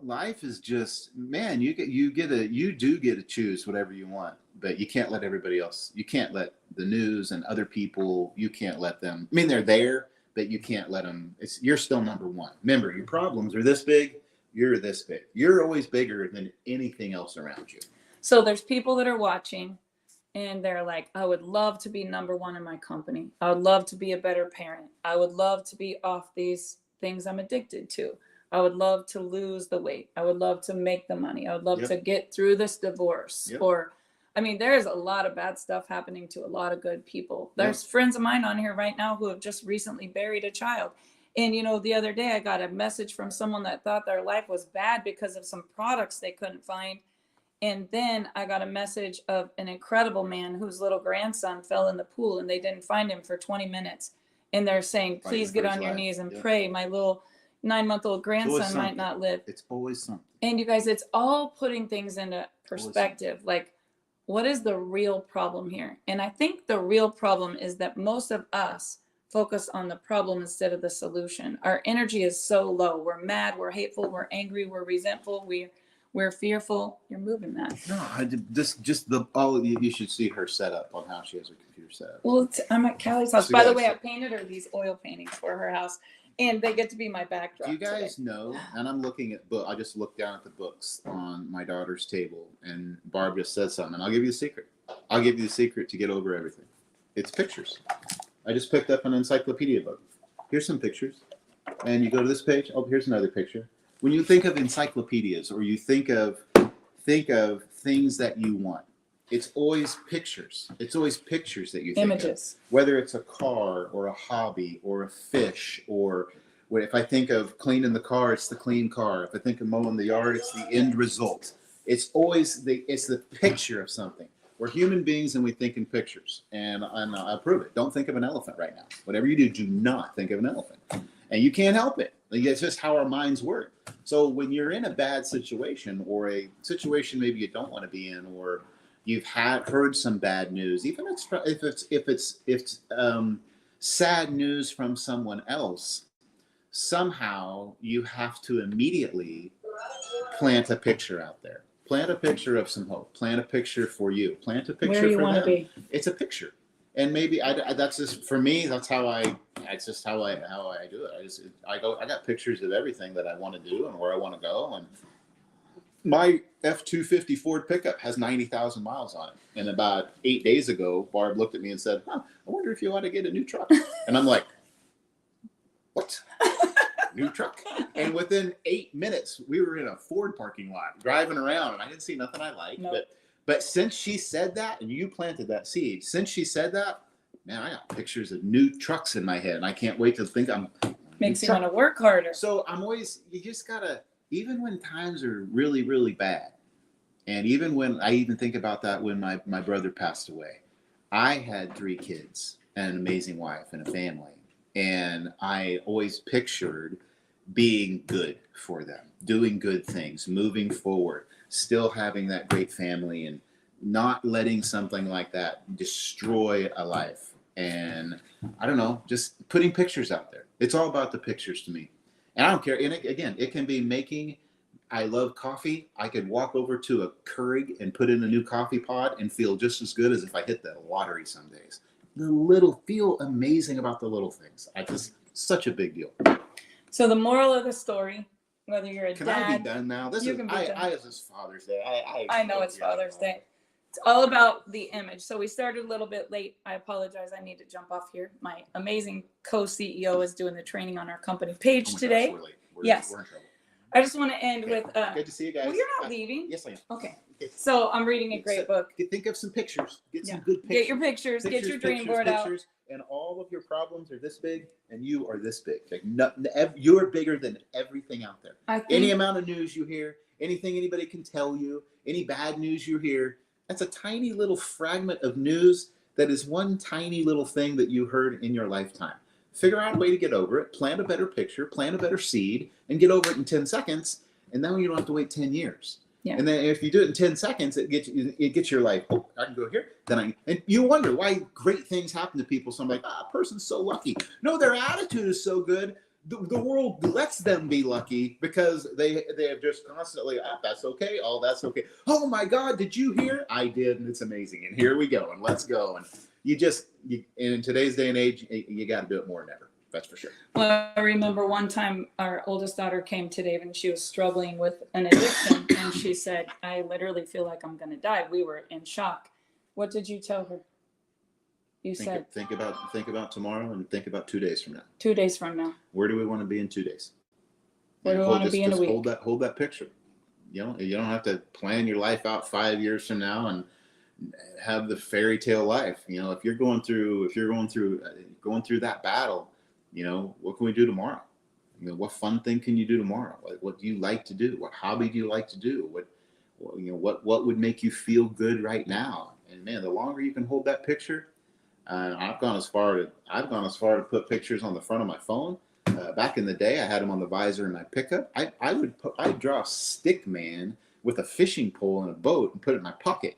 life is just, man, you do get to choose whatever you want, but you can't let everybody else, you can't let the news and other people, you can't let them, I mean, they're there, but you can't let them, you're still number one. Remember, your problems are this big, you're this big. You're always bigger than anything else around you. So there's people that are watching and they're like, I would love to be number one in my company. I would love to be a better parent. I would love to be off these things I'm addicted to. I would love to lose the weight. I would love to make the money. I would love to get through this divorce. Or, I mean, there's a lot of bad stuff happening to a lot of good people. There's friends of mine on here right now who have just recently buried a child. And, you know, the other day I got a message from someone that thought their life was bad because of some products they couldn't find. And then I got a message of an incredible man whose little grandson fell in the pool and they didn't find him for 20 minutes. And they're saying, please get on your knees and pray. My little 9-month-old grandson might not live. It's always something. And you guys, it's all putting things into perspective. Like, what is the real problem here? And I think the real problem is that most of us focus on the problem instead of the solution. Our energy is so low. We're mad, we're hateful, we're angry, we're resentful, we're fearful. You're moving that. No, just the all you should see her setup on how she has her computer set up. Well, I'm at Callie's house. So By the guys- way, I painted her these oil paintings for her house, and they get to be my backdrop. Do you guys today. know? And I'm looking at book. I just looked down at the books on my daughter's table, and Barb just said something. I'll give you the secret. I'll give you the secret to get over everything. It's pictures. I just picked up an encyclopedia book. Here's some pictures, and you go to this page. Oh, here's another picture. When you think of encyclopedias, or you think of things that you want, it's always pictures. It's always pictures that you think Images. of. Whether it's a car or a hobby or a fish, or if I think of cleaning the car, it's the clean car. If I think of mowing the yard, it's the end result. It's always it's the picture of something. We're human beings and we think in pictures. And I prove it. Don't think of an elephant right now. Whatever you do not think of an elephant. And you can't help it. It's just how our minds work. So when you're in a bad situation, or a situation maybe you don't want to be in, or you've heard some bad news, even if it's sad news from someone else, somehow you have to immediately plant a picture out there. Plant a picture of some hope. Plant a picture for you. Plant a picture Where you for want to them. be. It's a picture, and maybe that's just for me. That's how I. That's just how I do it. I got pictures of everything that I want to do and where I want to go. And my F-250 Ford pickup has 90,000 miles on it. And about 8 days ago, Barb looked at me and said, "I wonder if you ought to get a new truck." And I'm like, "What? New truck?" And within 8 minutes, we were in a Ford parking lot driving around, and I didn't see nothing I liked. Nope. But since she said that, and you planted that seed, since she said that, man, I got pictures of new trucks in my head, and I can't wait to think I'm. Makes you want to work harder. So you just gotta, even when times are really, really bad, and even when I even think about that when my brother passed away, I had 3 kids and an amazing wife and a family, and I always pictured being good for them, doing good things, moving forward, still having that great family, and not letting something like that destroy a life. And I don't know, just putting pictures out there. It's all about the pictures to me. And I don't care. And it can be making, I love coffee. I could walk over to a Keurig and put in a new coffee pod and feel just as good as if I hit the lottery some days. Feel amazing about the little things. Such a big deal. So the moral of the story, whether you're a Can dad, I be done now? This you is can be I done. it's Father's Day. I know it's Father's Day. It's all about the image. So we started a little bit late. I apologize. I need to jump off here. My amazing co-CEO is doing the training on our company page today. We're late. Yes. We're in trouble. I just want to end Okay. with. Good to see you guys. Well, you're not leaving. Yes, I am. Okay. Okay. So I'm reading a great book. Think of some pictures. Get some Yeah. good pictures. Get your pictures. Get your dream board out. And all of your problems are this big, and you are this big. Like you're bigger than everything out there. Any amount of news you hear, anything anybody can tell you, any bad news you hear, that's a tiny little fragment of news that is one tiny little thing that you heard in your lifetime. Figure out a way to get over it. Plant a better picture. Plant a better seed, and get over it in 10 seconds. And then you don't have to wait 10 years. Yeah. And then if you do it in 10 seconds, it gets your life. Oh, I can go here. And you wonder why great things happen to people. So I'm like, a person's so lucky. No, their attitude is so good. The world lets them be lucky because they have just constantly, that's okay. Oh, that's okay. Oh my God, did you hear? I did, and it's amazing. And here we go, and let's go. And in today's day and age, you got to do it more than ever. That's for sure. Well, I remember one time our oldest daughter came to Dave and she was struggling with an addiction. And she said, "I literally feel like I'm going to die." We were in shock. What did you tell her? You said, think about tomorrow, and think about 2 days from now. 2 days from now. Where do we want to be in 2 days? Where do we want to be in a week? Hold that picture. You don't have to plan your life out 5 years from now and have the fairy tale life. If you're going through that battle, what can we do tomorrow? What fun thing can you do tomorrow? What do you like to do? What hobby do you like to do? What would make you feel good right now? And man, the longer you can hold that picture, I've gone as far to put pictures on the front of my phone. Back in the day, I had them on the visor in my pickup. I'd draw a stick man with a fishing pole and a boat and put it in my pocket,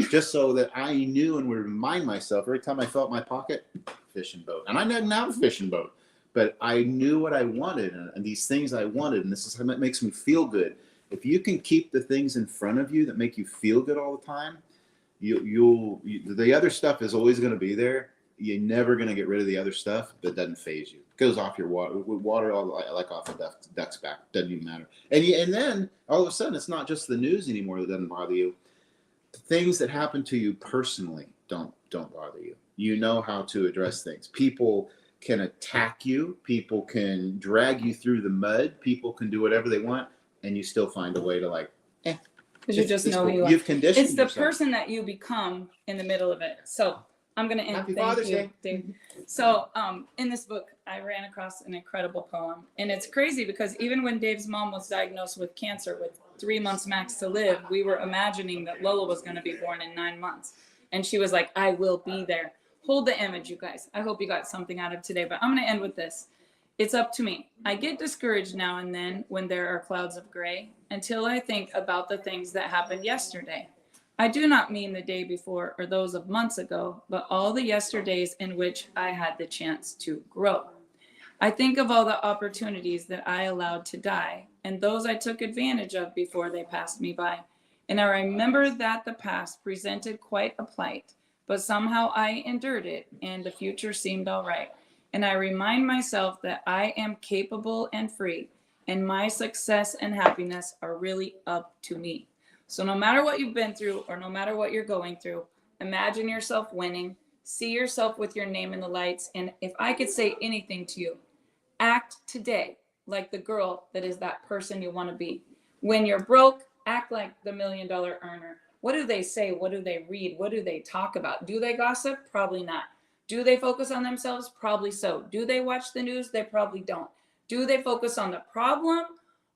just so that I knew and would remind myself every time I felt my pocket, fishing boat. And I didn't have a fishing boat, but I knew what I wanted and these things I wanted, and this is how it makes me feel good. If you can keep the things in front of you that make you feel good all the time, the other stuff is always going to be there. You're never going to get rid of the other stuff that doesn't phase you. It goes off your water like off a duck's back. Doesn't even matter. And then all of a sudden, it's not just the news anymore that doesn't bother you. The things that happen to you personally don't bother you. You know how to address things. People can attack you. People can drag you through the mud. People can do whatever they want, and you still find a way to like, because you just know who you are. You've conditioned It's the yourself. person that you become in the middle of it. So I'm going to end. Happy Thank Father's you, Day. Dave. So in this book, I ran across an incredible poem. And it's crazy because even when Dave's mom was diagnosed with cancer with 3 months max to live, we were imagining that Lola was going to be born in 9 months. And she was like, I will be there. Hold the image, you guys. I hope you got something out of today. But I'm going to end with this. It's up to me. I get discouraged now and then when there are clouds of gray until I think about the things that happened yesterday. I do not mean the day before or those of months ago, but all the yesterdays in which I had the chance to grow. I think of all the opportunities that I allowed to die and those I took advantage of before they passed me by. And I remember that the past presented quite a plight, but somehow I endured it and the future seemed all right. And I remind myself that I am capable and free, and my success and happiness are really up to me. So no matter what you've been through or no matter what you're going through, imagine yourself winning, see yourself with your name in the lights. And if I could say anything to you, act today like the girl that is that person you want to be. When you're broke, act like the $1 million earner. What do they say? What do they read? What do they talk about? Do they gossip? Probably not. Do they focus on themselves? Probably so. Do they watch the news? They probably don't. Do they focus on the problem?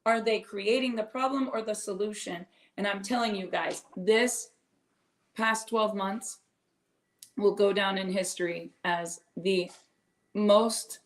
Are they creating the problem or the solution? And I'm telling you guys, this past 12 months will go down in history as the most.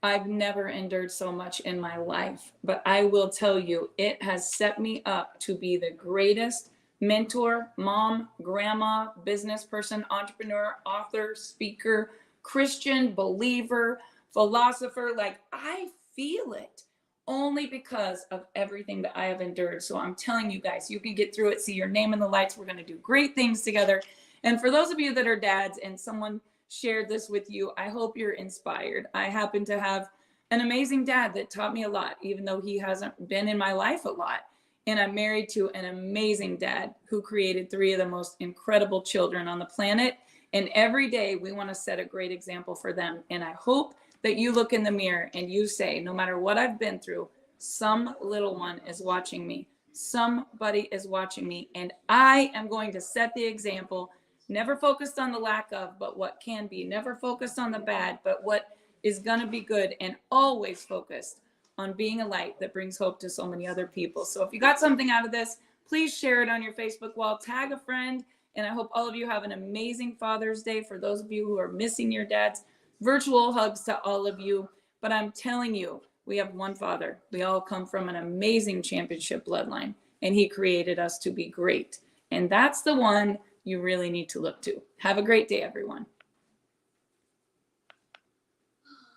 I've never endured so much in my life, but I will tell you, it has set me up to be the greatest mentor, mom, grandma, business person, entrepreneur, author, speaker, Christian, believer, philosopher. Like, I feel it only because of everything that I have endured. So I'm telling you guys, you can get through it. See your name in the lights. We're going to do great things together. And for those of you that are dads and someone shared this with you, I hope you're inspired. I happen to have an amazing dad that taught me a lot, even though he hasn't been in my life a lot. And I'm married to an amazing dad who created 3 of the most incredible children on the planet. And every day we want to set a great example for them. And I hope that you look in the mirror and you say, no matter what I've been through, some little one is watching me. Somebody is watching me. And I am going to set the example. Never focused on the lack of, but what can be. Never focused on the bad, but what is going to be good. And always focused on being a light that brings hope to so many other people. So if you got something out of this, please share it on your Facebook wall, tag a friend, and I hope all of you have an amazing Father's Day. For those of you who are missing your dads, virtual hugs to all of you. But I'm telling you, we have one Father. We all come from an amazing championship bloodline, and he created us to be great. And that's the one you really need to look to. Have a great day, everyone.